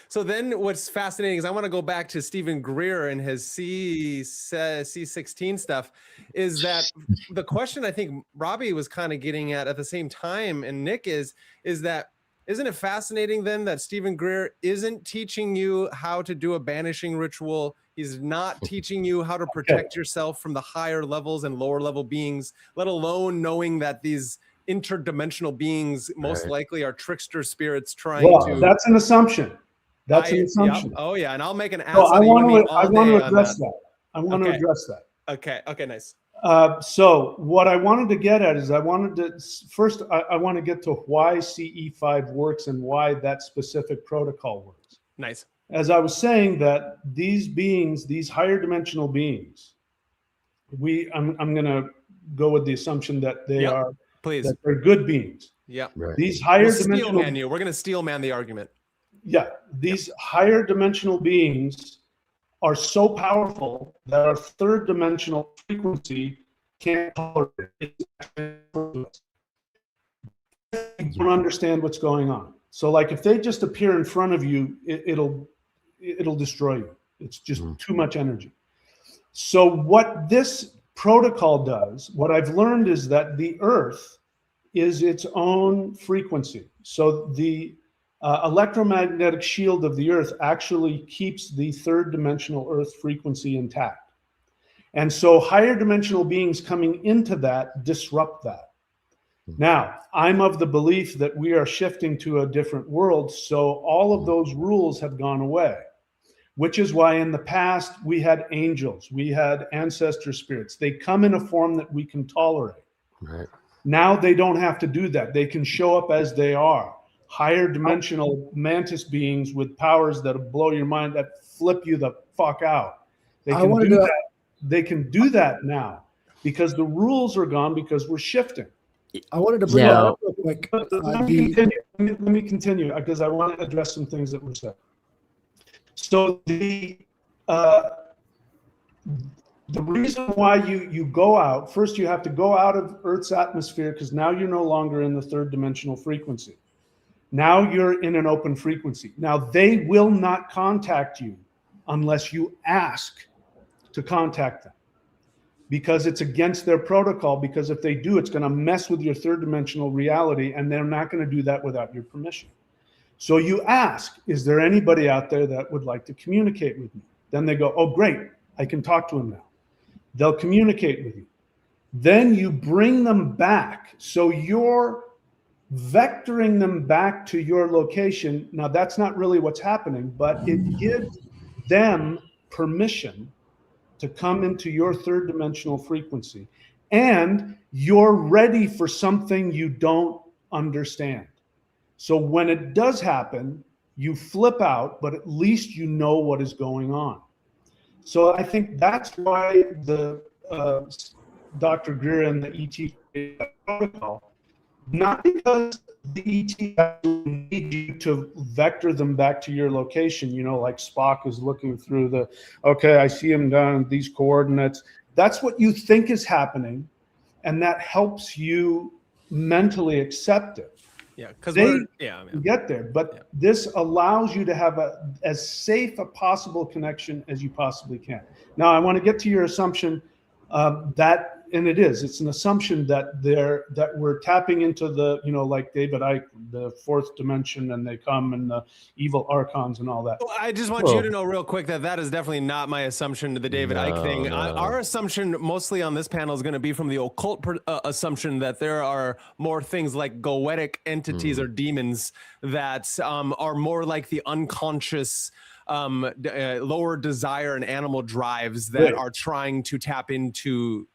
So then what's fascinating is I want to go back to Stephen Greer and his C16 stuff, is that the question I think Robbie was kind of getting at the same time, and Nick is that, isn't it fascinating then that Stephen Greer isn't teaching you how to do a banishing ritual? He's not teaching you how to protect yourself from the higher levels and lower level beings, let alone knowing that these interdimensional beings most likely are trickster spirits trying to. That's an assumption. That's an assumption. Yeah. Oh yeah, and I'll make an ass So out of you all day I want to address that. I want to address that. Okay, nice. So what I wanted to get at is I want to get to why CE5 works and why that specific protocol works. Nice. As I was saying, that these beings, these higher dimensional beings, I'm going to go with the assumption that they are. Please. That they're good beings. Yeah. Right. These higher dimensional. We're going to steel man the argument. Yeah. These higher dimensional beings are so powerful that our third dimensional frequency can't tolerate it. You don't understand what's going on. So like if they just appear in front of you, it'll destroy you. It's just too much energy. So what this protocol does, what I've learned is that the Earth is its own frequency. So the electromagnetic shield of the Earth actually keeps the third dimensional Earth frequency intact. And so higher dimensional beings coming into that disrupt that. Now, I'm of the belief that we are shifting to a different world, so all of those rules have gone away. Which is why in the past we had angels, we had ancestor spirits. They come in a form that we can tolerate. Right. Now they don't have to do that. They can show up as they are. Higher dimensional mantis beings with powers that'll blow your mind, that flip you the fuck out. They can do that. They can do that now because the rules are gone because we're shifting. I wanted to bring that up real quick. Let me continue because I want to address some things that were said. So the reason why you go out, first you have to go out of Earth's atmosphere because now you're no longer in the third dimensional frequency. Now you're in an open frequency. Now they will not contact you unless you ask to contact them because it's against their protocol, because if they do, it's going to mess with your third dimensional reality and they're not going to do that without your permission. So you ask, is there anybody out there that would like to communicate with me? Then they go, oh, great, I can talk to him now. They'll communicate with you. Then you bring them back. So you're vectoring them back to your location. Now, that's not really what's happening, but it gives them permission to come into your third dimensional frequency. And you're ready for something you don't understand. So when it does happen, you flip out, but at least you know what is going on. So I think that's why the Dr. Greer and the ET protocol, not because the ET need you to vector them back to your location, you know, like Spock is looking through okay, I see him down these coordinates. That's what you think is happening, and that helps you mentally accept it. Yeah, because get there, but this allows you to have as safe a possible connection as you possibly can. Now, I want to get to your assumption that, and it's an assumption that we're tapping into the, you know, like David Icke, the fourth dimension, and they come and the evil archons and all that. I just want you to know real quick that is definitely not my assumption to the David Icke thing. No. Our assumption mostly on this panel is going to be from the occult assumption that there are more things like goetic entities or demons that are more like the unconscious lower desire and animal drives that are trying to tap into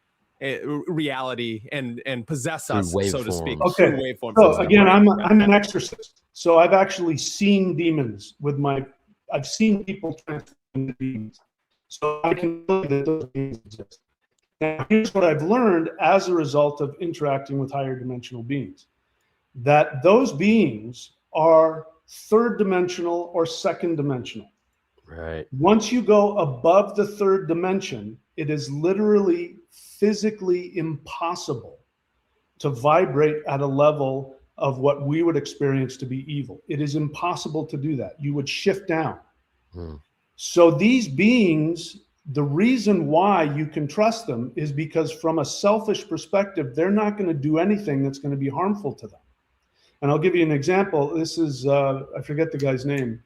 reality and possess us, so to speak. Okay. So again, I'm an exorcist. So I've actually seen demons I've seen people transform into demons. So I can tell you that those demons exist. Now, here's what I've learned as a result of interacting with higher dimensional beings, that those beings are third dimensional or second dimensional. Right. Once you go above the third dimension, it is literally physically impossible to vibrate at a level of what we would experience to be evil. It is impossible to do that. You would shift down. So these beings, the reason why you can trust them is because from a selfish perspective, they're not going to do anything that's going to be harmful to them. And I'll give you an example. This is, I forget the guy's name.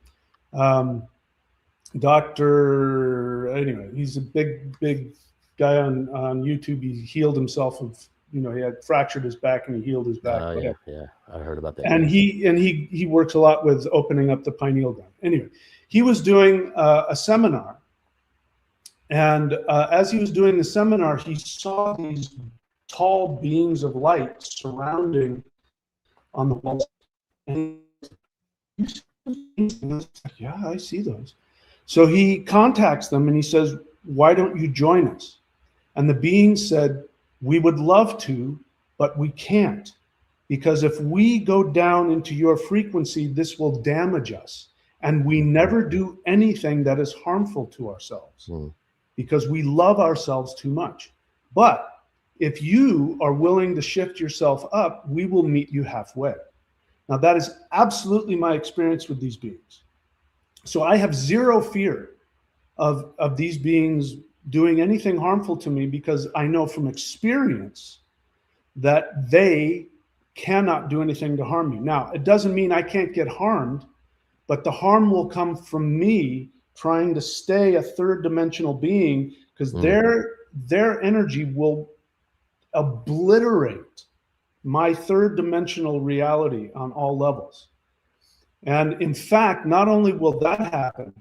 Anyway, he's a big guy on YouTube. He healed himself of, he had fractured his back and he healed his back. Yeah, I heard about that. And he works a lot with opening up the pineal gland. Anyway, he was doing a seminar, and as he was doing the seminar, he saw these tall beams of light surrounding on the walls. And yeah, I see those. So he contacts them and he says, "Why don't you join us?" And the beings said, "We would love to, but we can't. Because if we go down into your frequency, this will damage us. And we never do anything that is harmful to ourselves because we love ourselves too much. But if you are willing to shift yourself up, we will meet you halfway." Now, that is absolutely my experience with these beings. So I have zero fear of these beings doing anything harmful to me because I know from experience that they cannot do anything to harm me. Now, it doesn't mean I can't get harmed, but the harm will come from me trying to stay a third dimensional being because their energy will obliterate my third dimensional reality on all levels. And in fact, not only will that happen,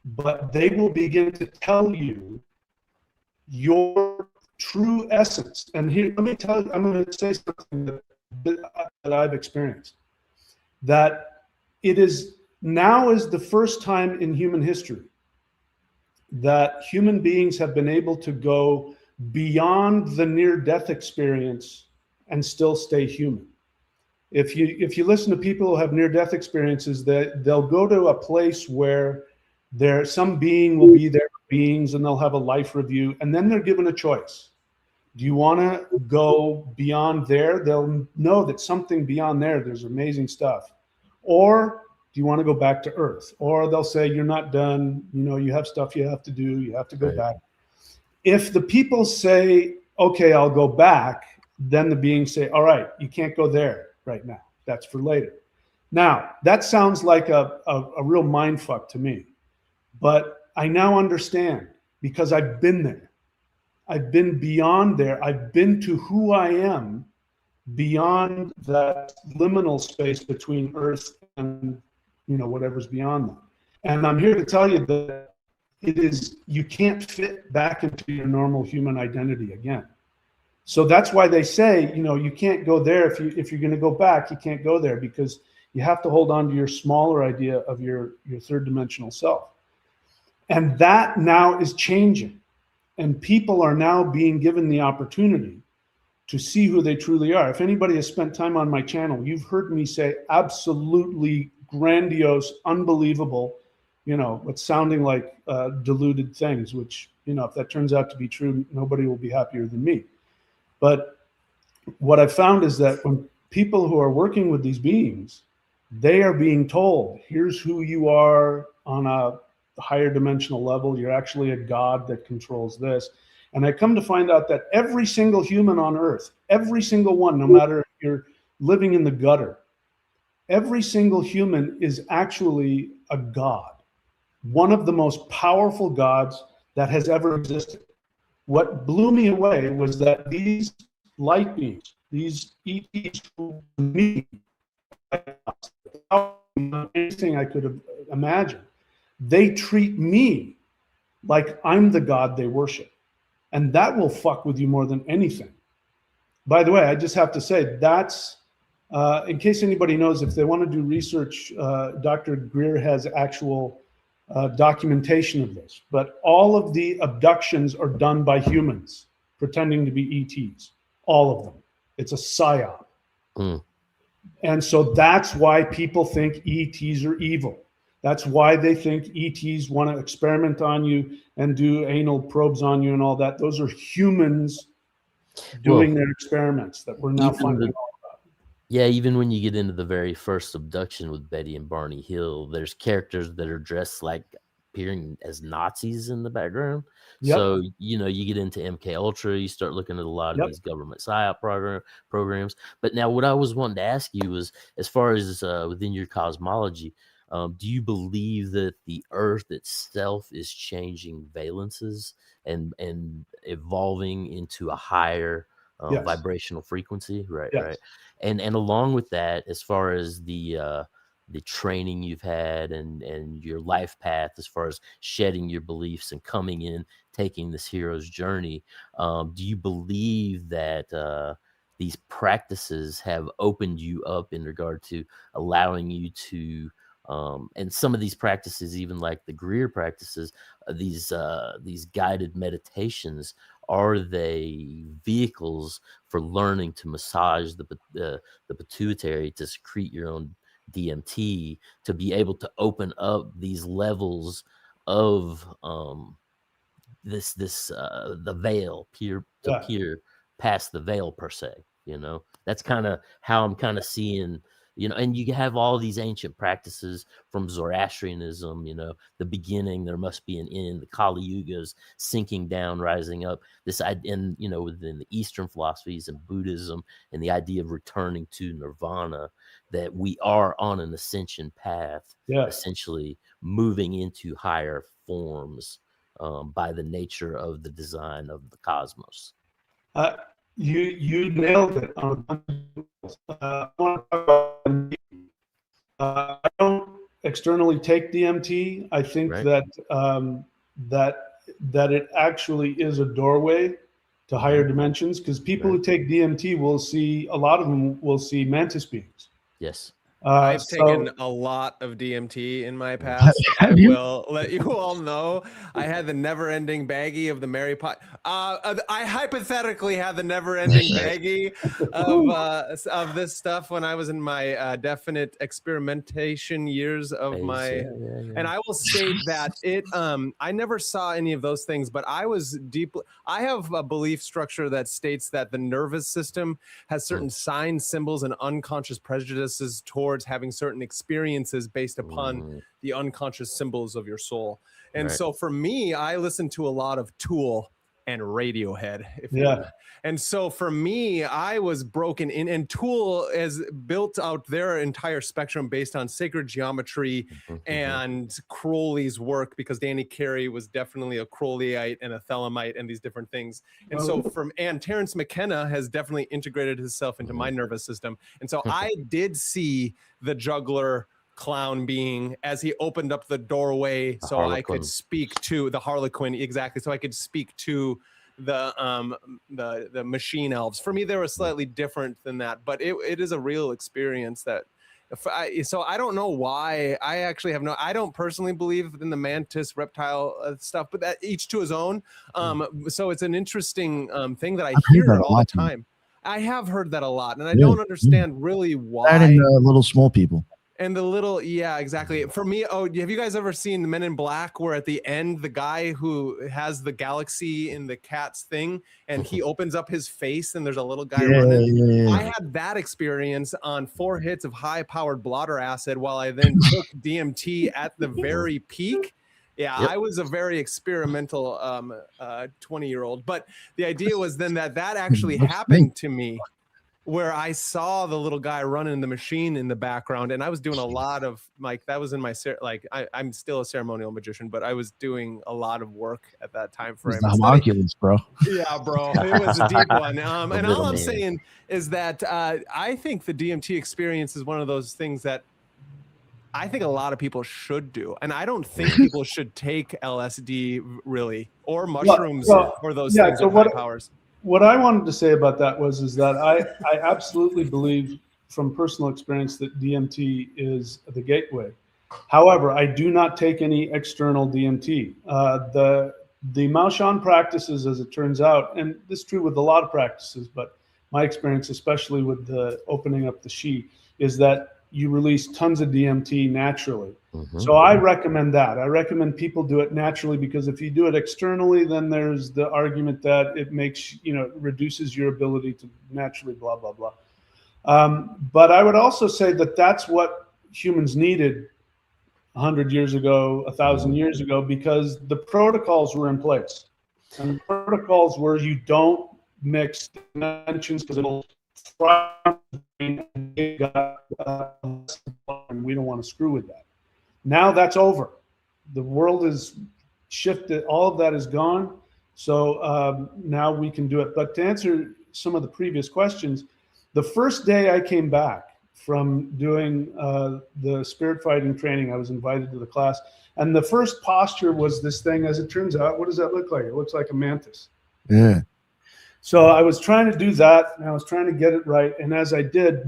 but they will begin to tell you your true essence. And here, let me tell you, I'm going to say something that I've experienced. That it is now is the first time in human history that human beings have been able to go beyond the near-death experience and still stay human. If you listen to people who have near-death experiences, that they'll go to a place where some being will be there, beings, and they'll have a life review, and then they're given a choice. Do you want to go beyond there? They'll know that something beyond there's amazing stuff. Or do you want to go back to Earth? Or they'll say, you're not done. You have stuff you have to do. You have to go back. If the people say, okay, I'll go back, then the beings say, all right, you can't go there right now. That's for later. Now, that sounds like a real mind fuck to me. But I now understand because I've been there. I've been beyond there. I've been to who I am beyond that liminal space between Earth and whatever's beyond that. And I'm here to tell you that you can't fit back into your normal human identity again. So that's why they say, you can't go there. If you're going to go back, you can't go there because you have to hold on to your smaller idea of your third dimensional self. And that now is changing. And people are now being given the opportunity to see who they truly are. If anybody has spent time on my channel, you've heard me say absolutely grandiose, unbelievable, what's sounding like deluded things, which, if that turns out to be true, nobody will be happier than me. But what I've found is that when people who are working with these beings, they are being told, here's who you are on a higher dimensional level. You're actually a god that controls this. And I come to find out that every single human on Earth, every single one, no matter if you're living in the gutter, every single human is actually a god, one of the most powerful gods that has ever existed. What blew me away was that these light beings, these ETs, who me, anything I could have imagined, they treat me like I'm the god they worship. And that will fuck with you more than anything. By the way, I just have to say, that's, in case anybody knows, if they want to do research, Dr. Greer has actual documentation of this. But all of the abductions are done by humans pretending to be ETs. All of them. It's a psyop. And so that's why people think ETs are evil. That's why they think ETs want to experiment on you and do anal probes on you and all that. Those are humans doing their experiments that we're now finding out about. Yeah, even when you get into the very first abduction with Betty and Barney Hill, there's characters that are dressed like appearing as Nazis in the background. Yep. So, you know, you get into MK Ultra, you start looking at a lot of these government PSYOP programs. But now what I was wanting to ask you was, as far as within your cosmology, do you believe that the Earth itself is changing valences and evolving into a higher Yes. vibrational frequency? Right, Yes. right. And along with that, as far as the training you've had and your life path, as far as shedding your beliefs and coming in, taking this hero's journey, do you believe that these practices have opened you up in regard to allowing you to and some of these practices, even like the Greer practices, these guided meditations, are they vehicles for learning to massage the pituitary to secrete your own DMT, to be able to open up these levels of the veil, peer past the veil per se? You know, that's kind of how I'm kind of seeing. You know, and you have all these ancient practices from Zoroastrianism, you know, the beginning, there must be an end, the Kali Yugas, sinking down, rising up. This, and, you know, within the Eastern philosophies and Buddhism and the idea of returning to nirvana, that we are on an ascension path, essentially moving into higher forms by the nature of the design of the cosmos. You nailed it. I don't externally take DMT. I think that it actually is a doorway to higher dimensions, because people who take DMT will see, a lot of them will see mantis beings. Yes. I've taken a lot of DMT in my past. I will let you all know. I had the never-ending baggie of the Mary Pot. I hypothetically had the never-ending baggie of this stuff when I was in my definite experimentation years of my. And I will state that it. I never saw any of those things, but I was deeply. I have a belief structure that states that the nervous system has certain signs, symbols, and unconscious prejudices towards having certain experiences based upon the unconscious symbols of your soul. And so for me, I listen to a lot of Tool and Radiohead. And so for me, I was broken in, and Tool has built out their entire spectrum based on sacred geometry and Crowley's work, because Danny Carey was definitely a Crowleyite and a Thelemite and these different things. And so and Terence McKenna has definitely integrated himself into my nervous system. And so I did see the juggler clown being as he opened up the doorway, so I could speak to the Harlequin, exactly, so I could speak to the machine elves. For me, they were slightly different than that, but it is a real experience that so I don't know why. I actually have I don't personally believe in the mantis reptile stuff, but that each to his own. So it's an interesting thing that I hear all the time. I have heard that a lot, and I don't understand really why. That and little small people. And the little, exactly. For me, have you guys ever seen the Men in Black, where at the end, the guy who has the galaxy in the cat's thing, and he opens up his face and there's a little guy running? I had that experience on 4 hits of high-powered blotter acid while I then took DMT at the very peak. I was a very experimental 20-year-old. But the idea was then that actually happened to me, where I saw the little guy running the machine in the background, and I was doing a lot of that was in my I'm still a ceremonial magician, but I was doing a lot of work at that time frame. The homunculus, bro. Yeah, bro, it was a deep one. And all I'm saying is that I think the DMT experience is one of those things that I think a lot of people should do, and I don't think people should take LSD really, or mushrooms, or those things with high powers. What I wanted to say about that is that I absolutely believe from personal experience that DMT is the gateway. However, I do not take any external DMT. The Maoshan practices, as it turns out, and this is true with a lot of practices, but my experience, especially with the opening up the Shi, is that you release tons of DMT naturally. Mm-hmm. So I recommend that. I recommend people do it naturally, because if you do it externally, then there's the argument that it makes, reduces your ability to naturally blah, blah, blah. But I would also say that that's what humans needed 100 years ago, 1,000 years ago, because the protocols were in place. And the protocols were, you don't mix dimensions because it'll fry and we don't want to screw with that. Now that's over. The world is shifted. All of that is gone. So now we can do it. But to answer some of the previous questions, the first day I came back from doing the spirit fighting training, I was invited to the class. And the first posture was this thing. As it turns out, what does that look like? It looks like a mantis. Yeah. So I was trying to do that, and I was trying to get it right. And as I did,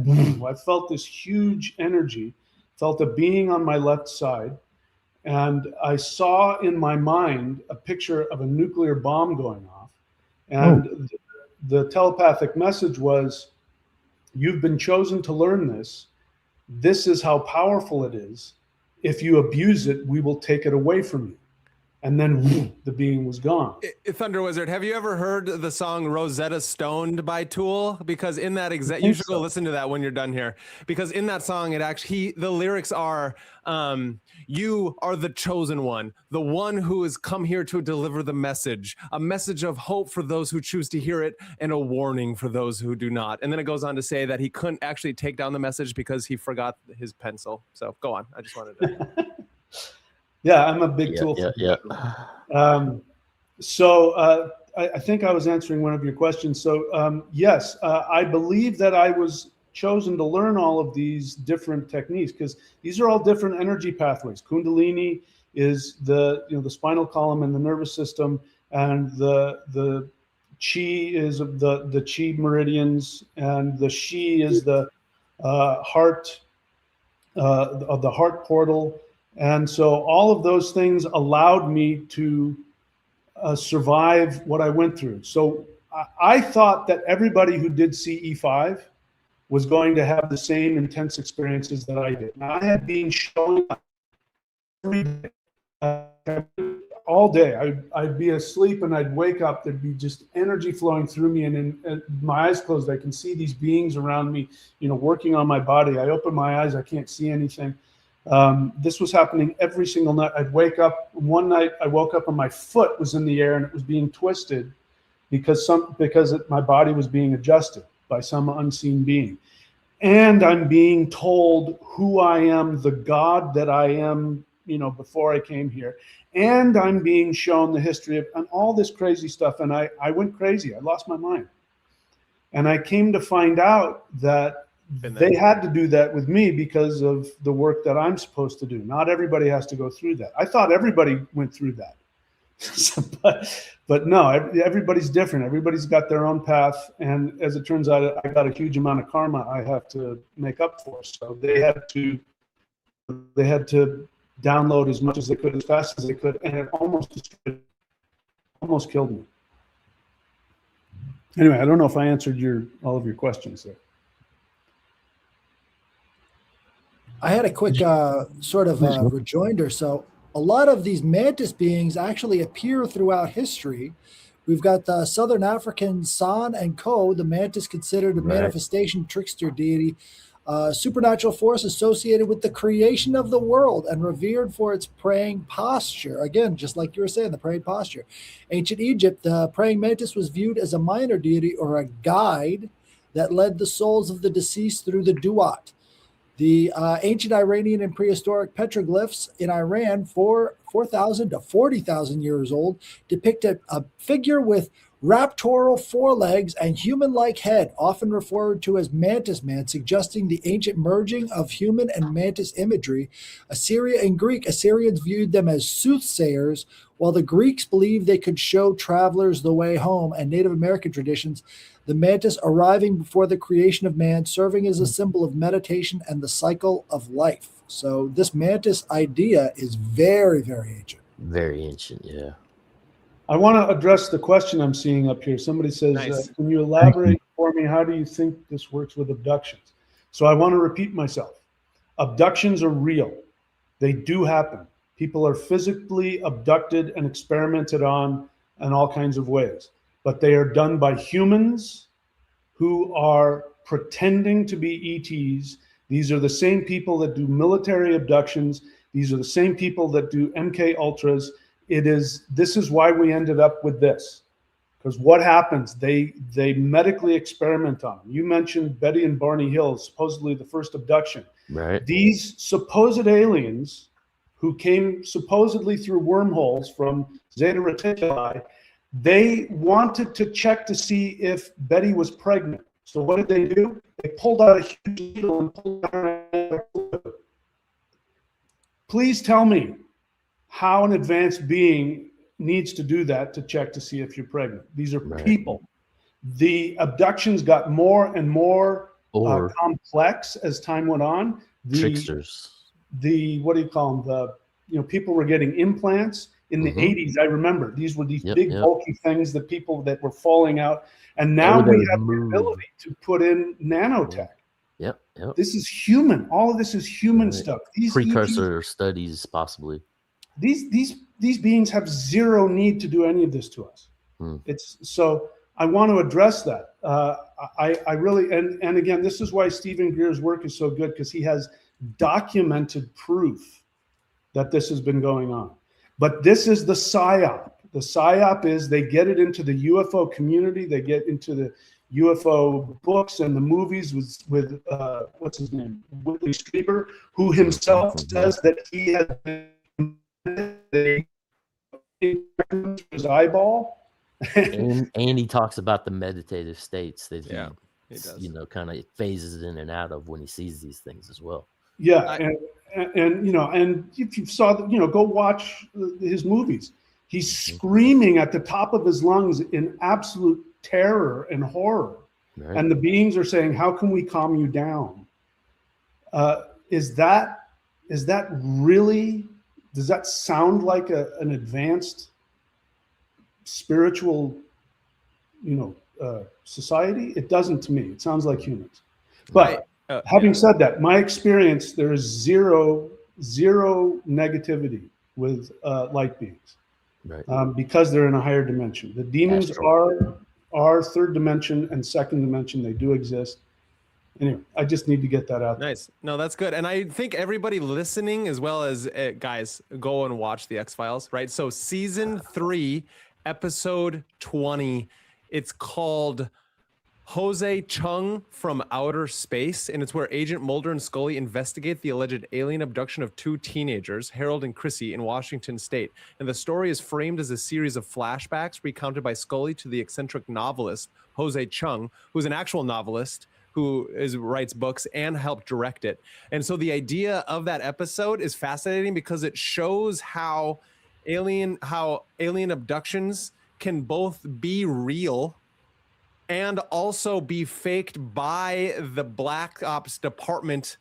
I felt this huge energy, felt a being on my left side. And I saw in my mind a picture of a nuclear bomb going off. And the telepathic message was, you've been chosen to learn this. This is how powerful it is. If you abuse it, we will take it away from you. And then the being was gone. ThunderWizard, have you ever heard the song Rosetta Stoned by Tool? Because in that exact, you should go listen to that when you're done here. Because in that song, it actually, the lyrics are, you are the chosen one, the one who has come here to deliver the message, a message of hope for those who choose to hear it, and a warning for those who do not. And then it goes on to say that he couldn't actually take down the message because he forgot his pencil. So go on. I just wanted to. Yeah, I'm a big Tool. So I think I was answering one of your questions. So yes, I believe that I was chosen to learn all of these different techniques, because these are all different energy pathways. Kundalini is the spinal column and the nervous system, and the chi is the chi meridians, and the shi is the heart of the heart portal. And so all of those things allowed me to survive what I went through. So I thought that everybody who did CE5 was going to have the same intense experiences that I did. Now, I had been showing up every day, all day. I'd be asleep and I'd wake up. There'd be just energy flowing through me, and my eyes closed, I can see these beings around me, working on my body. I open my eyes, I can't see anything. This was happening every single night. I'd wake up. One night I woke up and my foot was in the air and it was being twisted because my body was being adjusted by some unseen being. And I'm being told who I am, the God that I am, before I came here. And I'm being shown the history of, and all this crazy stuff. And I went crazy. I lost my mind. And I came to find out that they had to do that with me because of the work that I'm supposed to do. Not everybody has to go through that. I thought everybody went through that. but no, everybody's different. Everybody's got their own path. And as it turns out, I got a huge amount of karma I have to make up for. So they had to download as much as they could, as fast as they could. And it almost killed me. Anyway, I don't know if I answered all of your questions there. I had a quick sort of rejoinder. So a lot of these mantis beings actually appear throughout history. We've got the Southern African San and Co. The mantis considered a manifestation trickster deity, supernatural force associated with the creation of the world and revered for its praying posture. Again, just like you were saying, the praying posture. Ancient Egypt, the praying mantis was viewed as a minor deity or a guide that led the souls of the deceased through the duat. The ancient Iranian and prehistoric petroglyphs in Iran, 4,000 to 40,000 years old, depict a figure with raptorial forelegs and human-like head, often referred to as mantis man, suggesting the ancient merging of human and mantis imagery. Assyrians viewed them as soothsayers, while the Greeks believed they could show travelers the way home, and Native American traditions, the mantis arriving before the creation of man, serving as a symbol of meditation and the cycle of life. So this mantis idea is very, very ancient. Very ancient, yeah. I want to address the question I'm seeing up here. Somebody says, can you elaborate for me? How do you think this works with abductions? So I want to repeat myself. Abductions are real. They do happen. People are physically abducted and experimented on in all kinds of ways, but they are done by humans who are pretending to be ETs. These are the same people that do military abductions. These are the same people that do MK Ultras. This is why we ended up with this. Because what happens? They medically experiment on them. You mentioned Betty and Barney Hill, supposedly the first abduction. Right. These supposed aliens who came supposedly through wormholes from Zeta Reticuli, they wanted to check to see if Betty was pregnant. So what did they do? They pulled out a huge needle and pulled out her. Please tell me how an advanced being needs to do that to check to see if you're pregnant. These are people. The abductions got more and more complex as time went on. Tricksters. What do you call them? People were getting implants in the 80s. I remember these were these big bulky things that people that were falling out. And now we have the ability to put in nanotech. Yep. This is human. All of this is human stuff. These precursor studies, possibly. These beings have zero need to do any of this to us. It's so I want to address that. I really and again, this is why Stephen Greer's work is so good, because he has documented proof that this has been going on. But this is the psyop. The psyop is they get it into the UFO community. They get into the UFO books and the movies with what's his name, Whitley Strieber, who himself says that he had been his eyeball. and he talks about the meditative states that he does. Kind of phases in and out of when he sees these things as well. Yeah, and if you saw go watch his movies. He's screaming at the top of his lungs in absolute terror and horror, and the beings are saying, "How can we calm you down?" Is that really? Does that sound like an advanced spiritual, society? It doesn't to me. It sounds like humans. But having said that, my experience, there is zero negativity with light beings, because they're in a higher dimension. The demons are third dimension and second dimension. They do exist. Anyway, I just need to get that out. Nice. No, that's good. And I think everybody listening, as well as guys, go and watch the X-Files, right? So season 3, episode 20, it's called Jose Chung from Outer Space, and it's where Agent Mulder and Scully investigate the alleged alien abduction of 2 teenagers, Harold and Chrissy, in Washington State. And the story is framed as a series of flashbacks recounted by Scully to the eccentric novelist Jose Chung, who's an actual novelist who writes books and helped direct it. And so the idea of that episode is fascinating because it shows how alien abductions can both be real and also be faked by the Black Ops department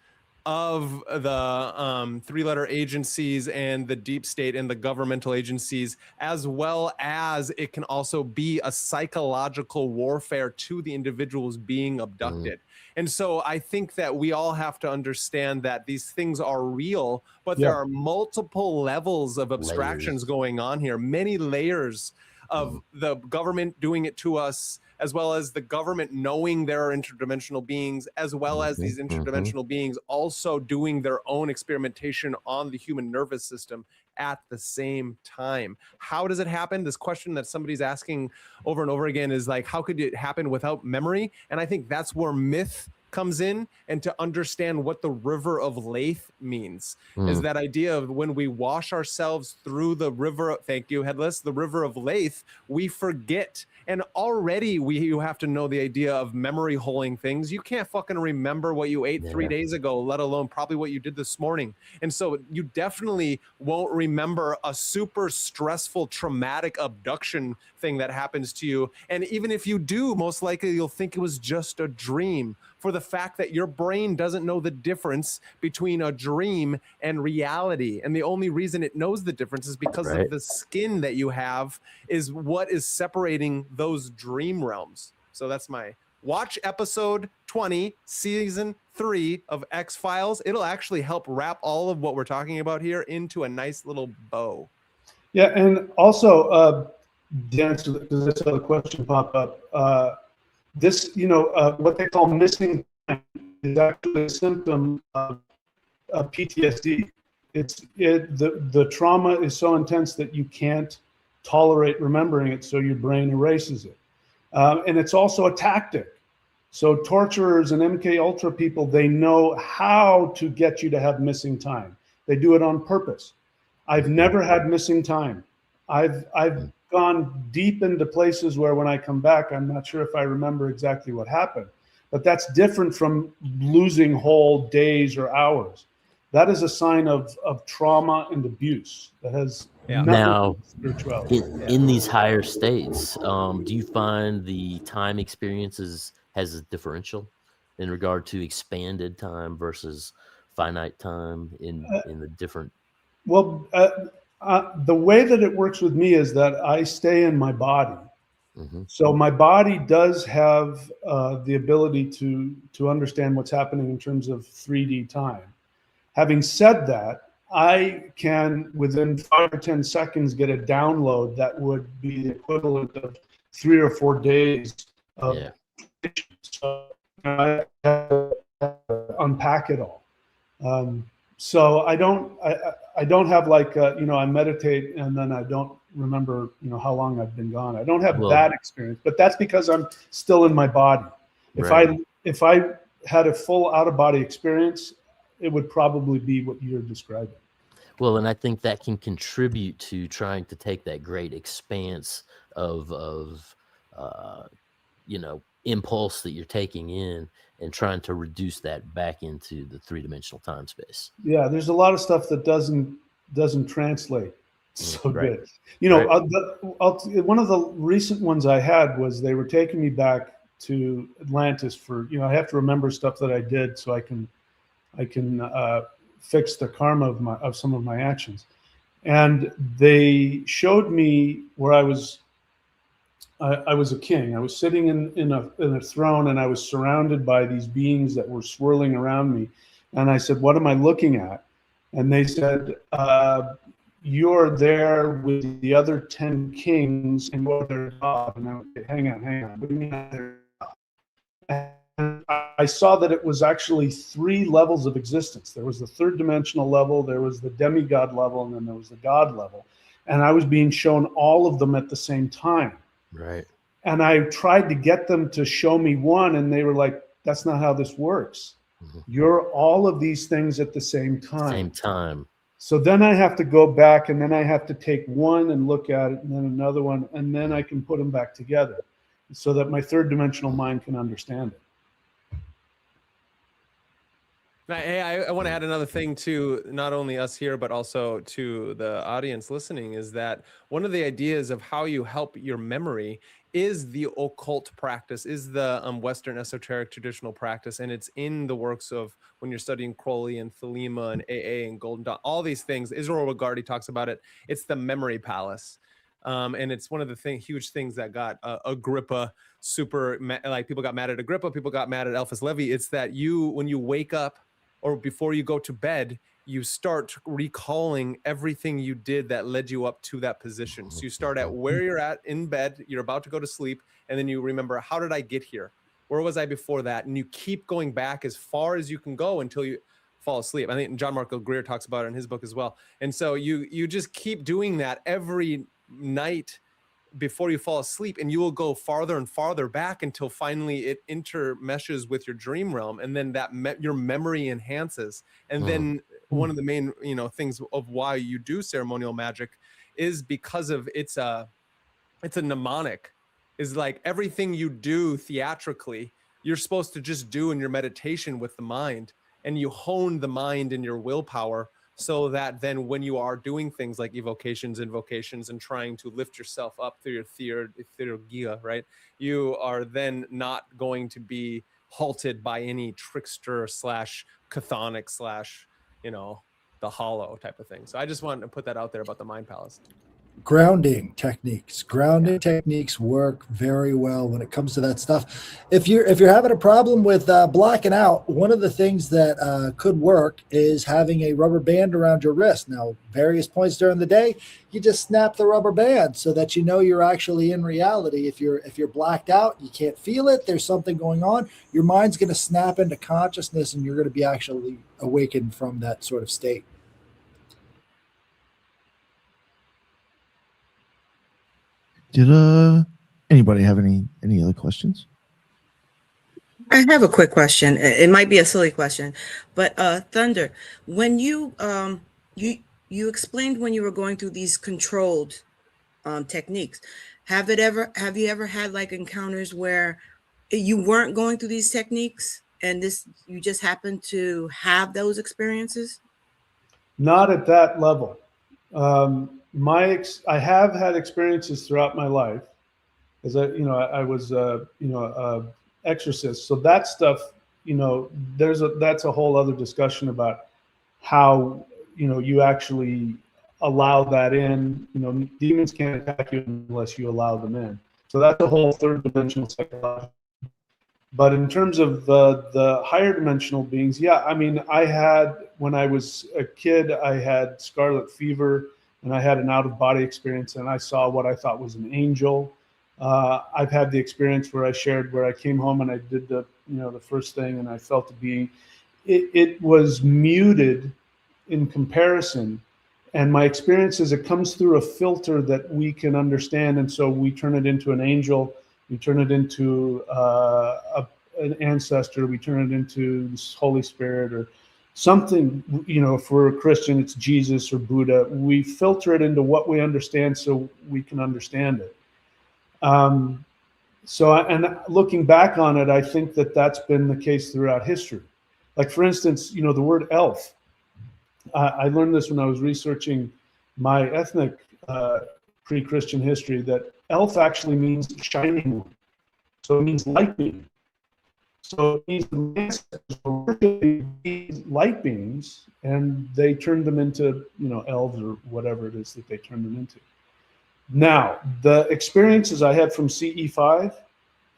of the 3-letter agencies and the deep state and the governmental agencies, as well as it can also be a psychological warfare to the individuals being abducted. And so I think that we all have to understand that these things are real, but there are multiple levels of abstractions going on here, many layers of the government doing it to us, as well as the government knowing there are interdimensional beings, as well as these interdimensional beings also doing their own experimentation on the human nervous system at the same time. How does it happen? This question that somebody's asking over and over again is like, how could it happen without memory? And I think that's where myth comes in, and to understand what the river of Lethe means is that idea of when we wash ourselves through the river, thank you, Headless, the river of Lethe, we forget. And already you have to know the idea of memory holing things. You can't fucking remember what you ate 3 days ago, let alone probably what you did this morning. And so you definitely won't remember a super stressful, traumatic abduction thing that happens to you. And even if you do, most likely you'll think it was just a dream, for the fact that your brain doesn't know the difference between a dream and reality. And the only reason it knows the difference is because of the skin that you have is what is separating those dream realms. So that's my watch episode 20, season 3 of X-Files. It'll actually help wrap all of what we're talking about here into a nice little bow. Yeah, and also, Dan, because I saw the question pop up, this, what they call missing time is actually a symptom of PTSD. The trauma is so intense that you can't tolerate remembering it, so your brain erases it. And it's also a tactic. So torturers and MK Ultra people, they know how to get you to have missing time. They do it on purpose. I've never had missing time. I've gone deep into places where when I come back, I'm not sure if I remember exactly what happened. But that's different from losing whole days or hours. That is a sign of trauma and abuse. That has nothing Now, to do with spirituality. in these higher states, do you find the time experiences has a differential in regard to expanded time versus finite time in the different? Well, the way that it works with me is that I stay in my body. Mm-hmm. So my body does have the ability to understand what's happening in terms of 3D time. Having said that, I can, within 5 or 10 seconds, get a download that would be the equivalent of 3 or 4 days of so I have to unpack it all. So I don't have like I meditate and then I don't remember how long I've been gone. I don't have that experience, but that's because I'm still in my body. If I had a full out of body experience, it would probably be what you're describing. Well, and I think that can contribute to trying to take that great expanse of impulse that you're taking in and trying to reduce that back into the 3-dimensional time space. Yeah, there's a lot of stuff that doesn't translate so good. One of the recent ones I had was they were taking me back to Atlantis for I have to remember stuff that I did so I can fix the karma of some of my actions. And they showed me where I was a king. I was sitting in a throne and I was surrounded by these beings that were swirling around me. And I said, "What am I looking at?" And they said, "You're there with the other 10 kings and you're their god." And I went, hang on. What do you mean they're god? And I saw that it was actually 3 levels of existence. There was the 3rd dimensional level, there was the demigod level, and then there was the god level. And I was being shown all of them at the same time. Right. And I tried to get them to show me one, and they were like, "That's not how this works. Mm-hmm. You're all of these things at the same time." Same time. So then I have to go back, and then I have to take one and look at it, and then another one, and then I can put them back together so that my 3rd dimensional mind can understand it. Hey, I want to add another thing to not only us here, but also to the audience listening, is that one of the ideas of how you help your memory is the occult practice, is the Western esoteric traditional practice. And it's in the works of when you're studying Crowley and Thelema and AA and Golden Dawn, all these things. Israel Regardie talks about it. It's the memory palace. And it's one of the huge things that got Agrippa people got mad at Agrippa, people got mad at Eliphas Levi. It's that when you wake up, or before you go to bed, you start recalling everything you did that led you up to that position. So you start at where you're at in bed, you're about to go to sleep, and then you remember, how did I get here? Where was I before that? And you keep going back as far as you can go until you fall asleep. I think John Marco Greer talks about it in his book as well. And so you just keep doing that every night before you fall asleep, and you will go farther and farther back until finally it intermeshes with your dream realm, and then your memory enhances. And then one of the main things of why you do ceremonial magic is because of it's a mnemonic. Is like everything you do theatrically, you're supposed to just do in your meditation with the mind, and you hone the mind and your willpower, so that then when you are doing things like evocations, invocations, and trying to lift yourself up through your theurgia, right? You are then not going to be halted by any trickster / chthonic / the hollow type of thing. So I just wanted to put that out there about the Mind Palace. grounding techniques. Grounding techniques work very well when it comes to that stuff. If you're having a problem with blacking out, one of the things that could work is having a rubber band around your wrist. Now, various points during the day, you just snap the rubber band so that you know you're actually in reality. If you're blacked out, you can't feel it, there's something going on, your mind's going to snap into consciousness and you're going to be actually awakened from that sort of state. Did anybody have any other questions? I have a quick question. It might be a silly question, but Thunder, when you explained when you were going through these controlled techniques, have you ever had like encounters where you weren't going through these techniques and you just happened to have those experiences? Not at that level. I have had experiences throughout my life, as I was exorcist. So that stuff, that's a whole other discussion about how you actually allow that in. Demons can't attack you unless you allow them in. So that's a whole third dimensional psychology. But in terms of the higher dimensional beings, yeah, I mean, when I was a kid, I had scarlet fever, and I had an out-of-body experience, and I saw what I thought was an angel. I've had the experience where I came home and I did the first thing, and I felt a being. It was muted in comparison, and my experience is it comes through a filter that we can understand, and so we turn it into an angel. We turn it into an ancestor. We turn it into this Holy Spirit or something. If we're a Christian, it's Jesus or Buddha. We filter it into what we understand so we can understand it. And looking back on it, I think that's been the case throughout history. Like, for instance, the word elf. I learned this when I was researching my ethnic pre-Christian history, that elf actually means shining one. So it means light being. So it means the ancestors were worshiping these light beings, and they turned them into, elves or whatever it is that they turned them into. Now, the experiences I had from CE5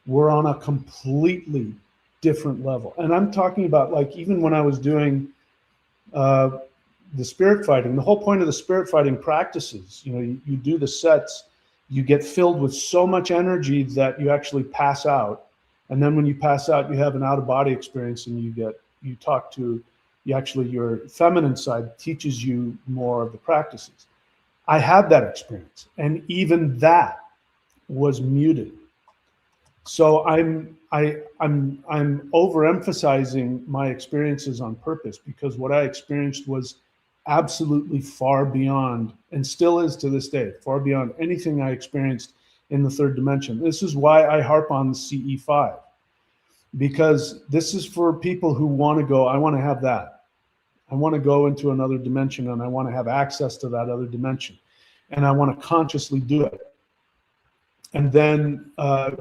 were on a completely different level. And I'm talking about, like, even when I was doing the spirit fighting, the whole point of the spirit fighting practices, you do the sets, you get filled with so much energy that you actually pass out. And then when you pass out, you have an out-of-body experience, and your feminine side teaches you more of the practices. I had that experience, and even that was muted. So I'm overemphasizing my experiences on purpose, because what I experienced was absolutely far beyond, and still is to this day, far beyond anything I experienced in the third dimension. This is why I harp on the CE5, because this is for people who want to go, I want to have that. I want to go into another dimension, and I want to have access to that other dimension, and I want to consciously do it. And then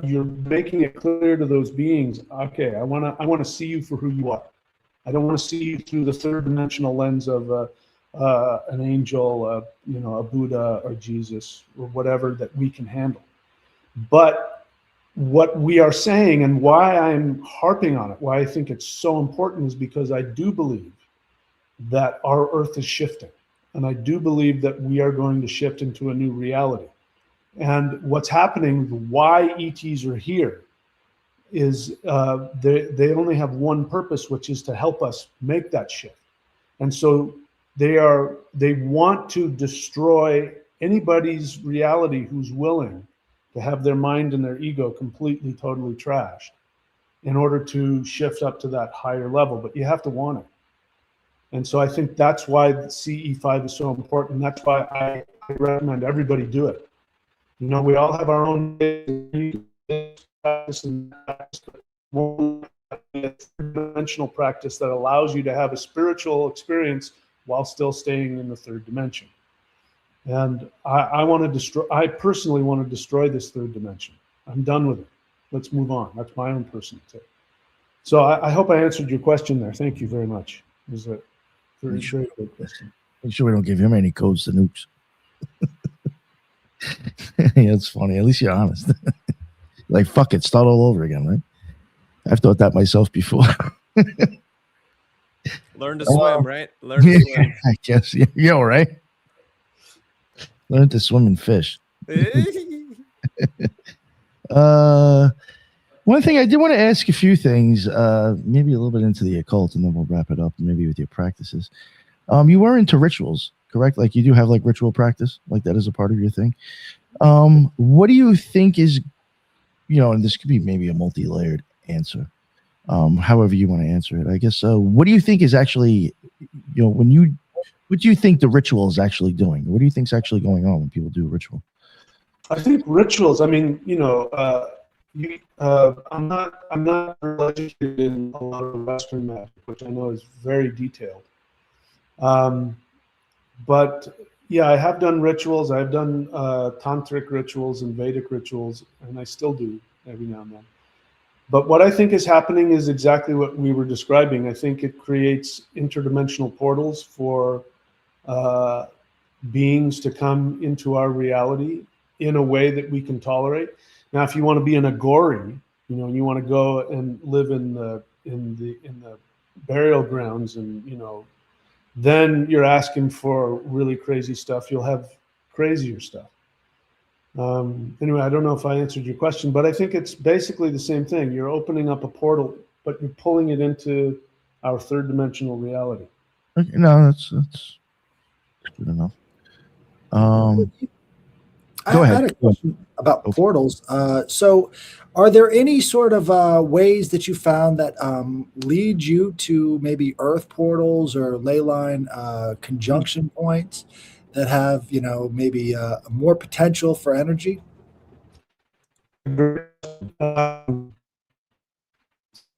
you're making it clear to those beings, okay, I want to see you for who you are. I don't want to see you through the third dimensional lens of an angel, a Buddha or Jesus or whatever that we can handle. But what we are saying, and why I'm harping on it, why I think it's so important, is because I do believe that our earth is shifting. And I do believe that we are going to shift into a new reality. And what's happening, why ETs are here, is they only have one purpose, which is to help us make that shift. And so they want to destroy anybody's reality who's willing to have their mind and their ego completely, totally trashed in order to shift up to that higher level. But you have to want it. And so I think that's why the CE5 is so important. That's why I recommend everybody do it. We all have our own practice, and three-dimensional practice that allows you to have a spiritual experience while still staying in the third dimension. And I personally want to destroy this third dimension. I'm done with it. Let's move on. That's my own personal take. So I hope I answered your question there. Thank you very much. It was a very good question. Make sure we don't give him any codes to nukes. Yeah, it's funny. At least you're honest. Like, fuck it, start all over again, right? I've thought that myself before. Learn to swim, right? Learn to swim. I guess. Yeah, right. Learn to swim and fish. One thing I did want to ask a few things, maybe a little bit into the occult, and then we'll wrap it up, maybe with your practices. You were into rituals, correct? Like, you do have like ritual practice, like that is a part of your thing. What do you think is, and this could be maybe a multi-layered answer, however you want to answer it, I guess. What do you think is actually, what do you think the ritual is actually doing? What do you think is actually going on when people do a ritual? I think rituals, I mean, I'm not educated in a lot of Western magic, which I know is very detailed. But yeah, I have done rituals. I've done tantric rituals and Vedic rituals, and I still do every now and then. But what I think is happening is exactly what we were describing. I think it creates interdimensional portals for beings to come into our reality in a way that we can tolerate. Now, if you want to be an agori, and you want to go and live in the burial grounds, and then you're asking for really crazy stuff. You'll have crazier stuff. Anyway, I don't know if I answered your question, but I think it's basically the same thing. You're opening up a portal, but you're pulling it into our third dimensional reality. Okay, no, that's good enough. Go ahead. I had a question about portals. So are there any sort of ways that you found that lead you to maybe earth portals or ley line conjunction points that have, maybe more potential for energy?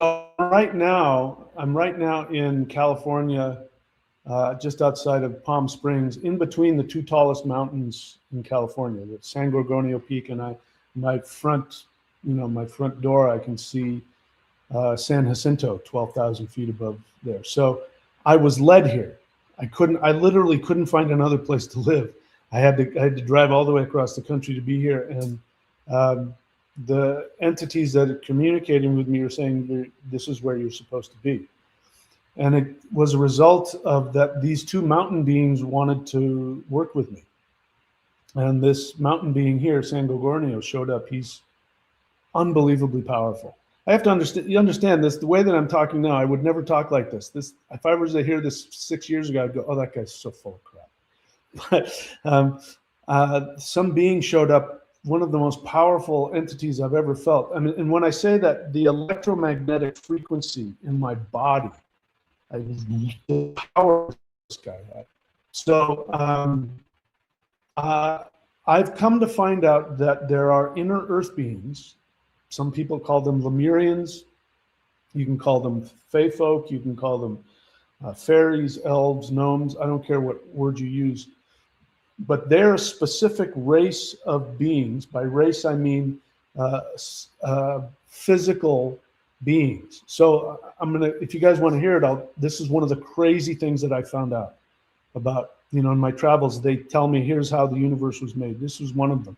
Right now, I'm in California, just outside of Palm Springs, in between the two tallest mountains in California, the San Gorgonio Peak, and my front door, I can see San Jacinto, 12,000 feet above there. So I was led here. I literally couldn't find another place to live. I had to drive all the way across the country to be here, and the entities that are communicating with me are saying this is where you're supposed to be. And it was a result of that these two mountain beings wanted to work with me. And this mountain being here, San Gorgonio, showed up. He's unbelievably powerful. I have to understand this. The way that I'm talking now, I would never talk like this. If I was to hear this 6 years ago, I'd go, "Oh, that guy's so full of crap." But some being showed up, one of the most powerful entities I've ever felt. I mean, and when I say that, the electromagnetic frequency in my body, the power this guy had. So I've come to find out that there are inner earth beings. Some people call them Lemurians. You can call them Fae folk. You can call them fairies, elves, gnomes. I don't care what word you use. But they're a specific race of beings. By race, I mean physical beings. So if you guys want to hear it, this is one of the crazy things that I found out about, in my travels. They tell me, here's how the universe was made. This was one of them.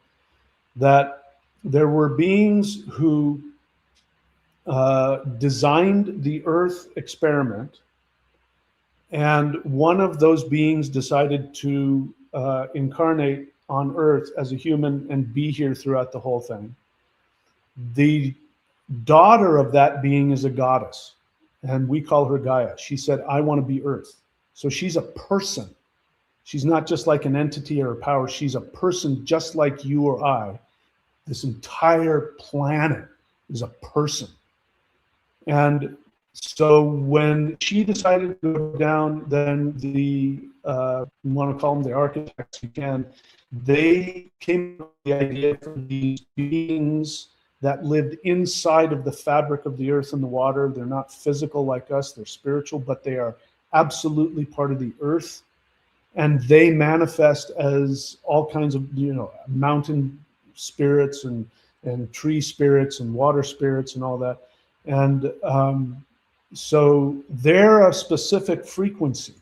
That there were beings who designed the Earth experiment, and one of those beings decided to incarnate on Earth as a human and be here throughout the whole thing. The daughter of that being is a goddess, and we call her Gaia. She said, "I want to be Earth." So she's a person. She's not just like an entity or a power. She's a person just like you or I. This entire planet is a person. And so when she decided to go down, then you want to call them the architects, you can, they came up with the idea for these beings that lived inside of the fabric of the earth and the water. They're not physical like us, they're spiritual, but they are absolutely part of the earth. And they manifest as all kinds of, mountain spirits and tree spirits and water spirits and all that. And so they're a specific frequency.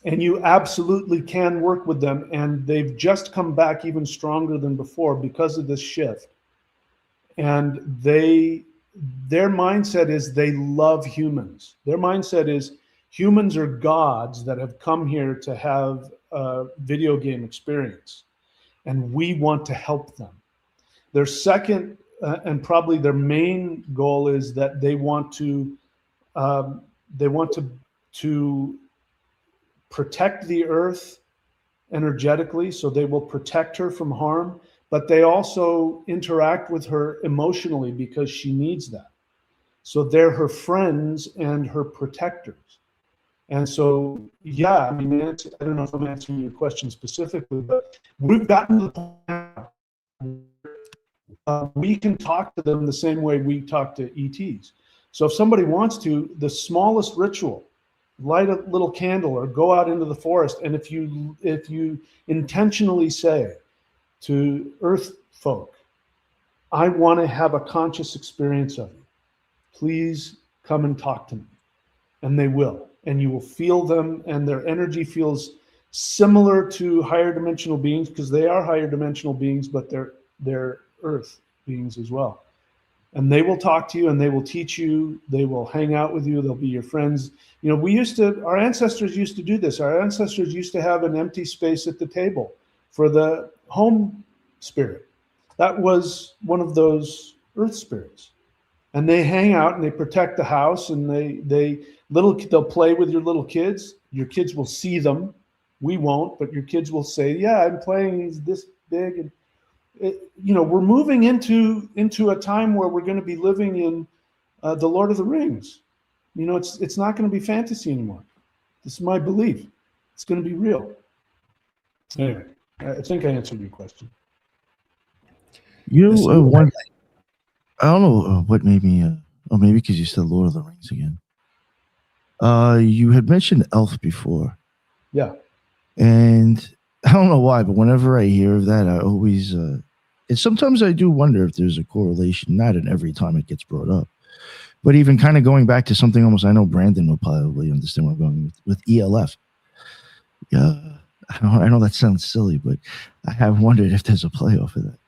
And you absolutely can work with them, and they've just come back even stronger than before because of this shift. And their mindset is they love humans. Their mindset is humans are gods that have come here to have a video game experience, and we want to help them. Their second and probably their main goal is that they want to protect the earth energetically, so they will protect her from harm, but they also interact with her emotionally because she needs that. So they're her friends and her protectors. And so, yeah, I mean, I don't know if I'm answering your question specifically, but we've gotten to the point now, we can talk to them the same way we talk to ETs. So if somebody wants to, the smallest ritual, light a little candle or go out into the forest, and if you intentionally say to earth folk, I want to have a conscious experience of you, please come and talk to me, and they will, and you will feel them, and their energy feels similar to higher dimensional beings, because they are higher dimensional beings, but they're earth beings as well. And they will talk to you, and they will teach you, they will hang out with you, they'll be your friends. You know, our ancestors used to do this. Our ancestors used to have an empty space at the table for the home spirit. That was one of those earth spirits. And they hang out and they protect the house, and they'll play with your little kids. Your kids will see them. We won't, but your kids will say, yeah, I'm playing, he's this big. And we're moving into a time where we're going to be living in the Lord of the Rings. You know, it's not going to be fantasy anymore. This is my belief. It's going to be real. Anyway, I think I answered your question. One, I don't know what made me, or maybe because you said Lord of the Rings again. You had mentioned elf before. Yeah. And I don't know why, but whenever I hear of that, I always, and sometimes I do wonder if there's a correlation, not in every time it gets brought up, but even kind of going back to something almost, I know Brandon will probably understand where I'm going with ELF. Yeah, I know that sounds silly, but I have wondered if there's a play off of that.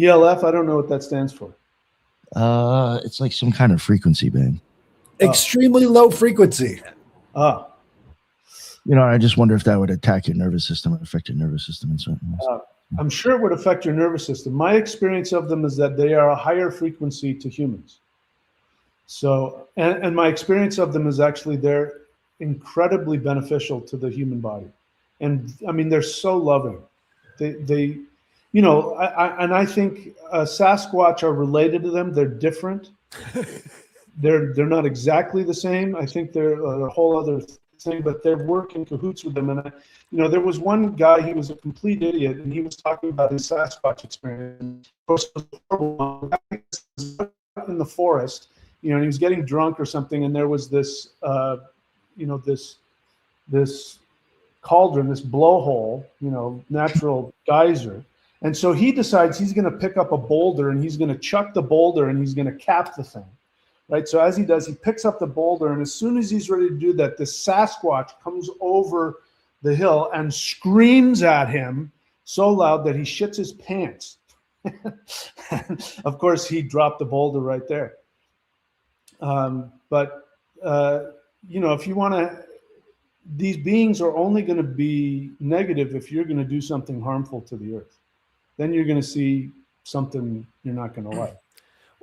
ELF, I don't know what that stands for. It's like some kind of frequency band. Extremely low frequency. You know, I just wonder if that would attack your nervous system and affect your nervous system in certain ways. I'm sure it would affect your nervous system. My experience of them is that they are a higher frequency to humans. So, and my experience of them is actually they're incredibly beneficial to the human body. And I mean, they're so loving. They you know, I think Sasquatch are related to them. They're different. They're not exactly the same. I think they're a whole other thing, but they're working cahoots with them. And there was one guy, he was a complete idiot, and he was talking about his Sasquatch experience. Of course, it was horrible. In the forest, and he was getting drunk or something, and there was this, this cauldron, this blowhole, natural geyser. And so he decides he's going to pick up a boulder, and he's going to chuck the boulder, and he's going to cap the thing. Right. So as he does, he picks up the boulder, and as soon as he's ready to do that, this Sasquatch comes over the hill and screams at him so loud that he shits his pants. Of course, he dropped the boulder right there. If you want to, these beings are only going to be negative if you're going to do something harmful to the earth. Then you're going to see something you're not going to like.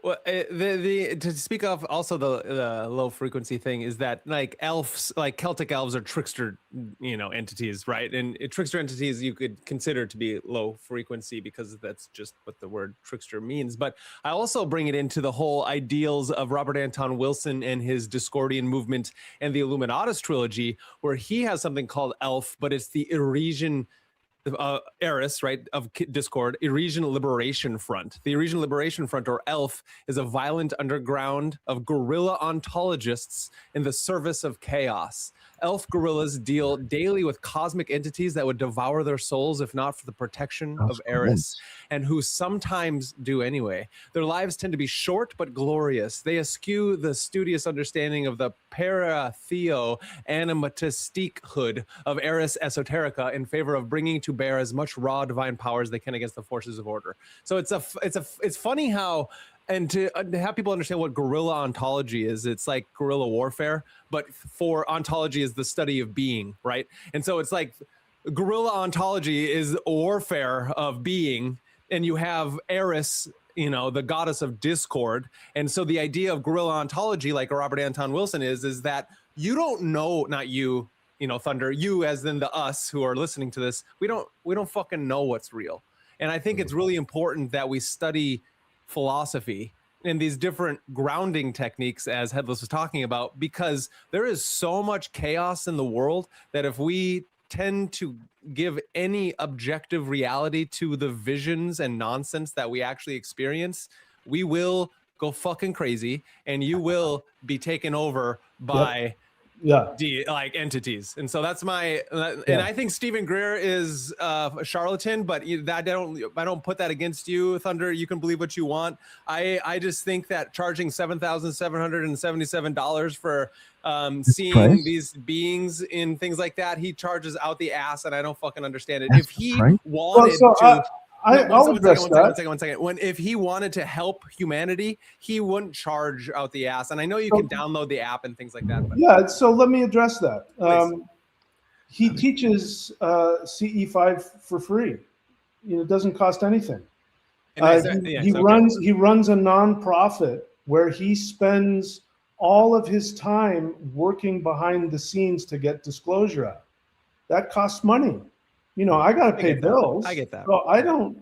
Well, to speak of also the low frequency thing is that like elves, like Celtic elves are trickster, entities, right? And trickster entities you could consider to be low frequency because that's just what the word trickster means. But I also bring it into the whole ideals of Robert Anton Wilson and his Discordian movement and the Illuminatus trilogy, where he has something called elf, but it's the Eurasian Eris, right, of Discord, Eurasian Liberation Front. The Eurasian Liberation Front, or ELF, is a violent underground of guerrilla ontologists in the service of chaos. elf gorillas deal daily with cosmic entities that would devour their souls if not for the protection of Eris, and who sometimes do anyway. Their lives tend to be short but glorious. They eschew the studious understanding of the paratheo animatistiquehood of Eris esoterica in favor of bringing to bear as much raw divine power as they can against the forces of order. So it's funny how, and to have people understand what guerrilla ontology is, it's like guerrilla warfare, but for ontology is the study of being, right? And so it's like guerrilla ontology is warfare of being, and you have Eris, you know, the goddess of discord. And so the idea of guerrilla ontology, like Robert Anton Wilson is that you don't know, not you, you know, Thunder, you as in the us who are listening to this, we don't fucking know what's real. And I think it's really important that we study philosophy and these different grounding techniques, as Headless was talking about, because there is so much chaos in the world that if we tend to give any objective reality to the visions and nonsense that we actually experience, we will go fucking crazy and you will be taken over by like entities. And so that's my and I think Stephen Greer is a charlatan, but I don't put that against you, Thunder. You can believe what you want. I just think that charging $7,777 for seeing these beings in things like that, he charges out the ass, and I don't fucking understand it. If he wanted to I'll address that. One second. If he wanted to help humanity, he wouldn't charge out the ass. And I know you can download the app and things like that. But. Yeah, so let me address that. He teaches CE5 for free. You know, it doesn't cost anything. He runs a nonprofit where he spends all of his time working behind the scenes to get disclosure out. That costs money. You know, I got to pay bills. I get that. So I don't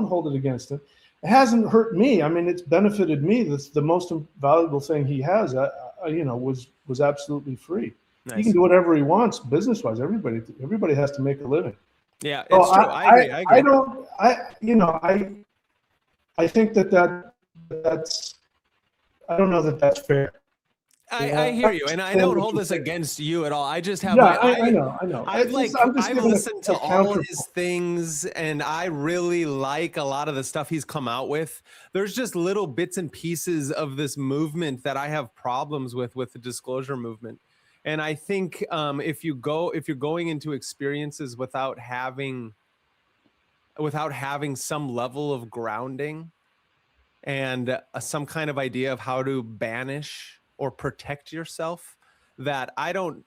hold it against him. It hasn't hurt me. I mean, it's benefited me. That's the most valuable thing he has. You know, was absolutely free. Nice. He can do whatever he wants business-wise. Everybody has to make a living. Yeah, it's true. I agree. I think that's. I don't know that that's fair. I hear you, and I don't hold this against you at all. I just have. I know. I've listened to all his things, and I really like a lot of the stuff he's come out with. There's just little bits and pieces of this movement that I have problems with the disclosure movement, and I think if you're going into experiences without having some level of grounding and some kind of idea of how to banish or protect yourself, that I don't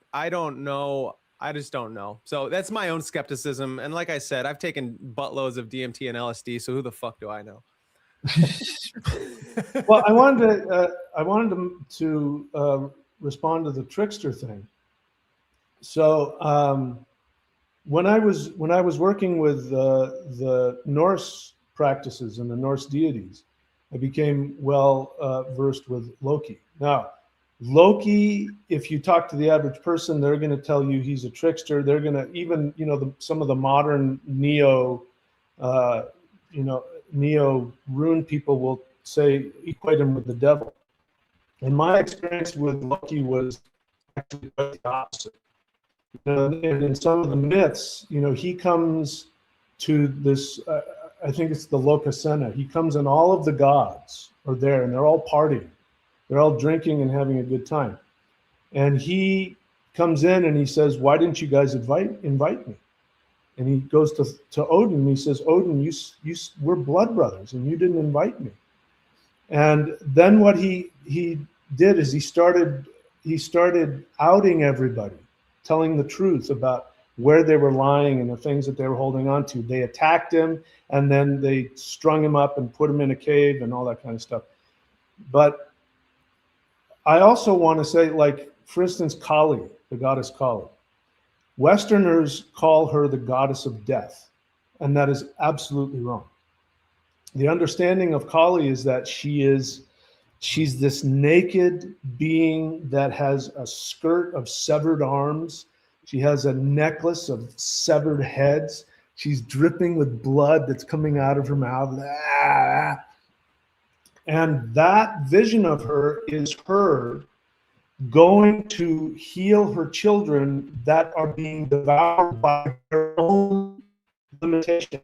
know. I just don't know. So that's my own skepticism. And like I said, I've taken buttloads of DMT and LSD. So who the fuck do I know? Well, I wanted to respond to the trickster thing. So when I was working with the Norse practices and the Norse deities, I became well versed with Loki. Now, Loki, if you talk to the average person, they're going to tell you he's a trickster. They're going to even, some of the modern neo rune people will say equate him with the devil. And my experience with Loki was actually quite the opposite. And in some of the myths, he comes to this. I think it's the Lokasena. He comes and all of the gods are there, and they're all partying. They're all drinking and having a good time. And he comes in and he says, "Why didn't you guys invite me?" And he goes to Odin and he says, "Odin, we're blood brothers and you didn't invite me." And then what he did is he started outing everybody, telling the truth about where they were lying and the things that they were holding on to. They attacked him and then they strung him up and put him in a cave and all that kind of stuff. But I also want to say, like, for instance, Kali, the goddess Kali. Westerners call her the goddess of death, and that is absolutely wrong. The understanding of Kali is that she's this naked being that has a skirt of severed arms. She has a necklace of severed heads. She's dripping with blood that's coming out of her mouth. And that vision of her is her going to heal her children that are being devoured by their own limitations,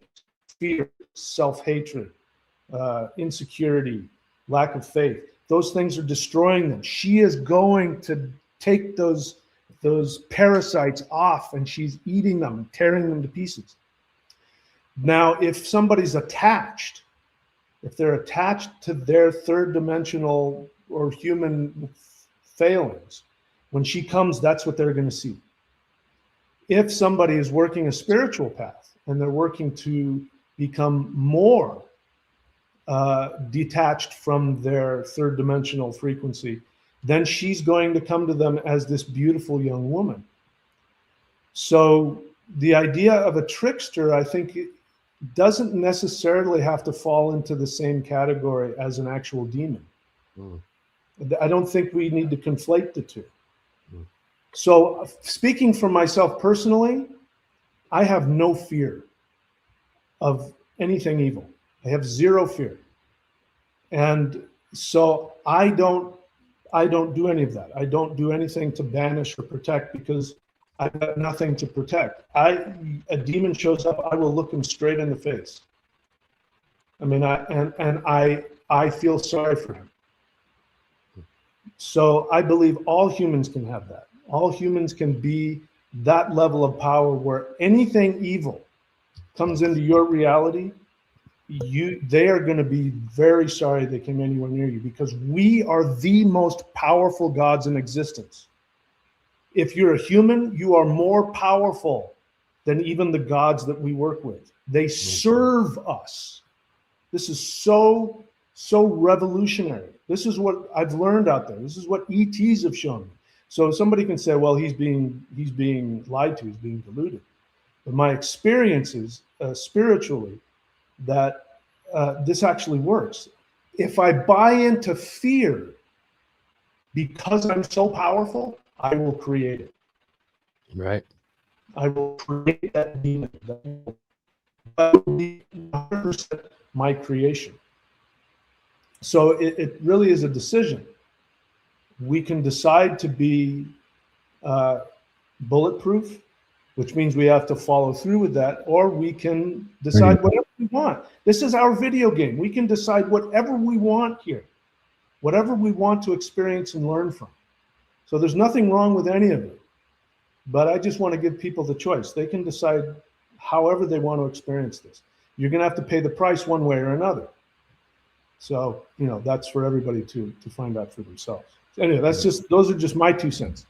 fear, self-hatred, insecurity, lack of faith. Those things are destroying them. She is going to take those parasites off, and she's eating them, tearing them to pieces. Now, if somebody's attached, if they're attached to their third dimensional or human failings, when she comes, that's what they're going to see. If somebody is working a spiritual path and they're working to become more detached from their third dimensional frequency, then she's going to come to them as this beautiful young woman. So the idea of a trickster, I think, it doesn't necessarily have to fall into the same category as an actual demon. I don't think we need to conflate the two. So speaking for myself personally, I have no fear of anything evil. I have zero fear. And so I don't do any of that. I don't do anything to banish or protect, because I've got nothing to protect. A demon shows up, I will look him straight in the face. I mean, I feel sorry for him. So I believe all humans can have that. All humans can be that level of power where anything evil comes into your reality, they are going to be very sorry they came anywhere near you, because we are the most powerful gods in existence. If you're a human, you are more powerful than even the gods that we work with. They serve us. This is so revolutionary. This is what I've learned out there. This is what ETs have shown me. So somebody can say, well, he's being lied to, he's being deluded. But my experience is spiritually that this actually works. If I buy into fear because I'm so powerful, I will create it. Right. I will create that demon. That will be 100% my creation. So it really is a decision. We can decide to be bulletproof, which means we have to follow through with that, or we can decide whatever we want. This is our video game. We can decide whatever we want here, whatever we want to experience and learn from. So there's nothing wrong with any of it. But I just want to give people the choice. They can decide however they want to experience this. You're going to have to pay the price one way or another. So, that's for everybody to find out for themselves. Anyway, those are just my 2 cents.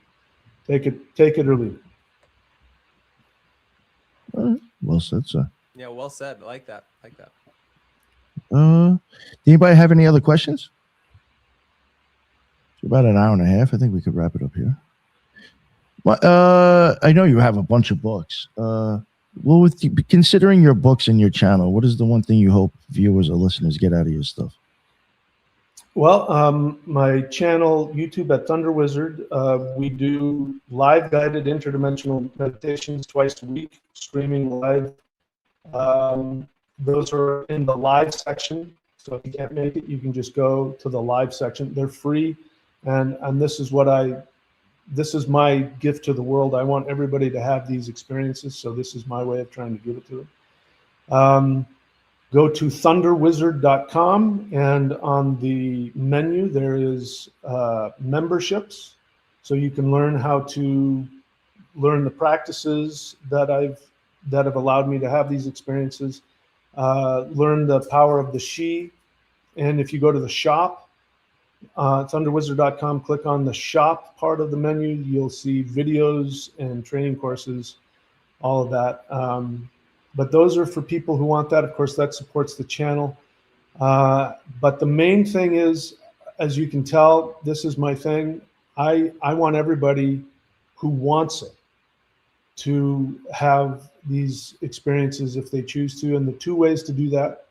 Take it or leave it. Well said, sir. Yeah, well said. I like that. Anybody have any other questions? It's about an hour and a half. I think we could wrap it up here. Well, I know you have a bunch of books. Well, considering your books and your channel, what is the one thing you hope viewers or listeners get out of your stuff? Well, my channel, YouTube at ThunderWizard, we do live guided interdimensional meditations twice a week, streaming live. Those are in the live section. So if you can't make it, you can just go to the live section. They're free. And this is this is my gift to the world. I want everybody to have these experiences. So this is my way of trying to give it to them. Go to ThunderWizard.com, and on the menu there is memberships, so you can learn how to learn the practices that have allowed me to have these experiences, learn the power of the She. And if you go to the shop, ThunderWizard.com, click on the shop part of the menu, you'll see videos and training courses, all of that. But those are for people who want that. Of course, that supports the channel. But the main thing is, as you can tell, this is my thing. I want everybody who wants it to have these experiences if they choose to. And the 2 ways to do that: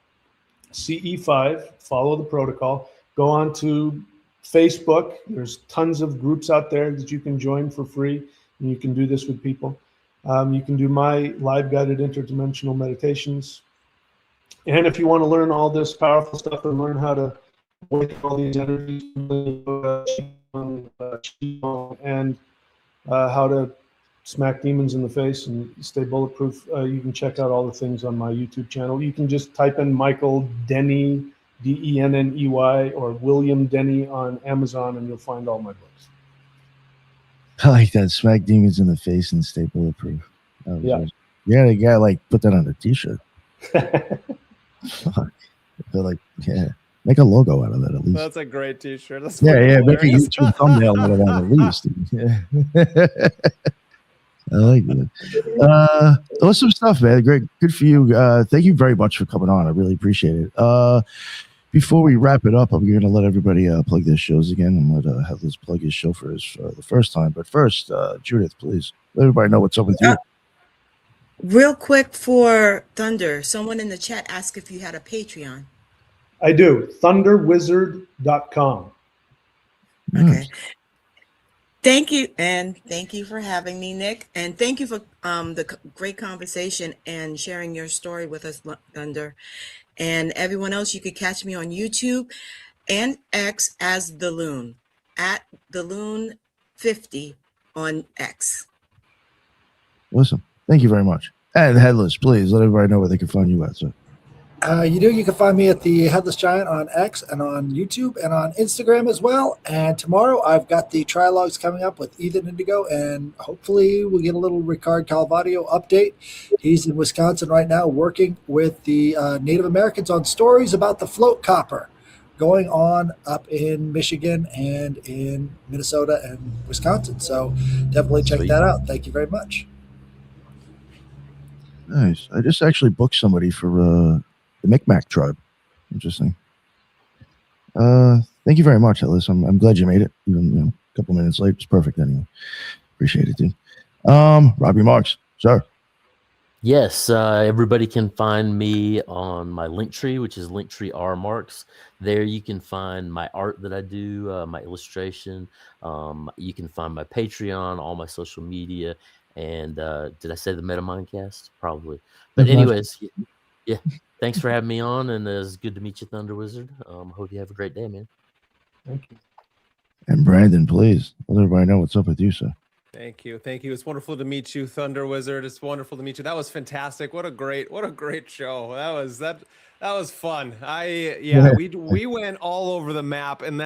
CE5, follow the protocol. Go on to Facebook. There's tons of groups out there that you can join for free, and you can do this with people. You can do my live guided interdimensional meditations. And if you want to learn all this powerful stuff and learn how to awaken all these energies, and how to smack demons in the face and stay bulletproof. You can check out all the things on my YouTube channel. You can just type in Michael Denney, Denney, or William Denney on Amazon, and you'll find all my books. I like that. Smack demons in the face and stay bulletproof. Yeah. Awesome. Yeah, the guy like put that on a t-shirt. Fuck. They're like, yeah. Make a logo out of that at least. That's a great t-shirt. That's yeah. Make a YouTube thumbnail out of that at least. Yeah. I like that. Awesome stuff, man. Great. Good for you. Thank you very much for coming on. I really appreciate it. Before we wrap it up, I'm going to let everybody plug their shows again and let Headless plug his show for the first time. But first, Judith, please let everybody know what's up with you. Real quick for Thunder, someone in the chat asked if you had a Patreon. I do. ThunderWizard.com. Okay. Thank you. And thank you for having me, Nick. And thank you for the great conversation and sharing your story with us, Thunder. And everyone else, you could catch me on YouTube and X as The Loon, at The Loon 50 on X. Awesome. Thank you very much. And Headless, please let everybody know where they can find you at, sir. You can find me at the Headless Giant on X and on YouTube and on Instagram as well. And tomorrow I've got the trilogues coming up with Ethan Indigo, and hopefully we'll get a little Ricard Calvadio update. He's in Wisconsin right now working with the Native Americans on stories about the float copper going on up in Michigan and in Minnesota and Wisconsin. So definitely check that out. Thank you very much. Nice. I just actually booked somebody for the Micmac tribe. Interesting. Thank you very much, Headless. I'm glad you made it. Even a couple minutes late. It's perfect anyway. Appreciate it, dude. Robbie Marks, sir. Yes, everybody can find me on my Linktree, which is Linktree R Marks. There you can find my art that I do, my illustration. You can find my Patreon, all my social media, and did I say the MetaMindcast? Probably. But anyways, yeah. Thanks for having me on, and it's good to meet you, ThunderWizard. Hope you have a great day, man. Thank you. And Brandon, please let everybody know what's up with you, sir. Thank you. It's wonderful to meet you, ThunderWizard. It's wonderful to meet you. That was fantastic. What a great show. That was fun. We went all over the map, and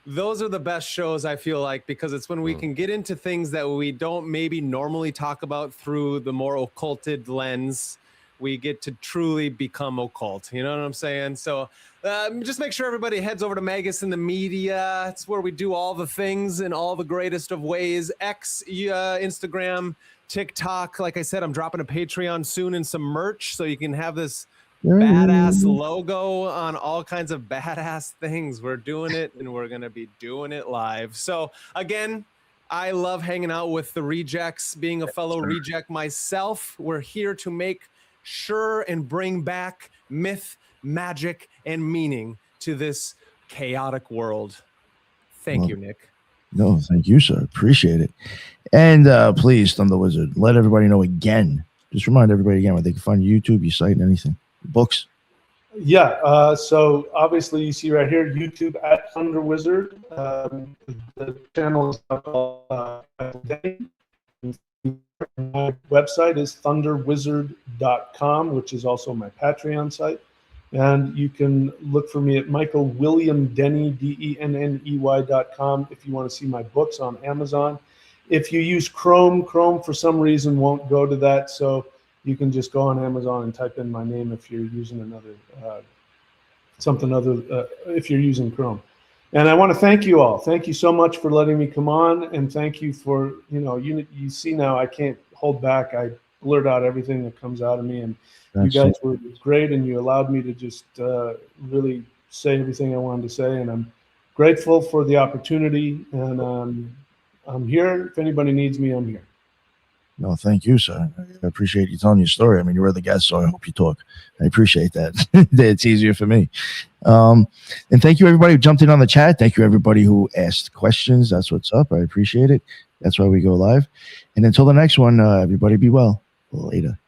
those are the best shows, I feel like, because it's when we can get into things that we don't maybe normally talk about through the more occulted lens. We get to truly become occult. You know what I'm saying? So just make sure everybody heads over to Magus in the Media. It's where we do all the things in all the greatest of ways. X, Instagram, TikTok. Like I said, I'm dropping a Patreon soon and some merch, so you can have this badass logo on all kinds of badass things. We're doing it, and we're going to be doing it live. So again, I love hanging out with the rejects, being a fellow reject myself. We're here to make sure and bring back myth, magic, and meaning to this chaotic world. Thank you, Nick. No, thank you, sir. Appreciate it. And please, ThunderWizard, let everybody know again. Just remind everybody again where they can find your YouTube, your site, and anything. Books. Yeah. So obviously you see right here, YouTube at ThunderWizard. The channel is called my website is ThunderWizard.com, which is also my Patreon site. And you can look for me at Michael William Denney, Denney.com, if you want to see my books on Amazon. If you use Chrome for some reason won't go to that. So you can just go on Amazon and type in my name if you're using if you're using Chrome. And I want to thank you all. Thank you so much for letting me come on, and thank you for, you see now I can't hold back. I blurt out everything that comes out of me, and you guys were great, and you allowed me to just really say everything I wanted to say, and I'm grateful for the opportunity, and I'm here. If anybody needs me, I'm here. No, thank you, sir. I appreciate you telling your story. I mean, you were the guest, so I hope you talk. I appreciate that. It's easier for me. And thank you, everybody who jumped in on the chat. Thank you, everybody who asked questions. That's what's up. I appreciate it. That's why we go live. And until the next one, everybody be well. Later.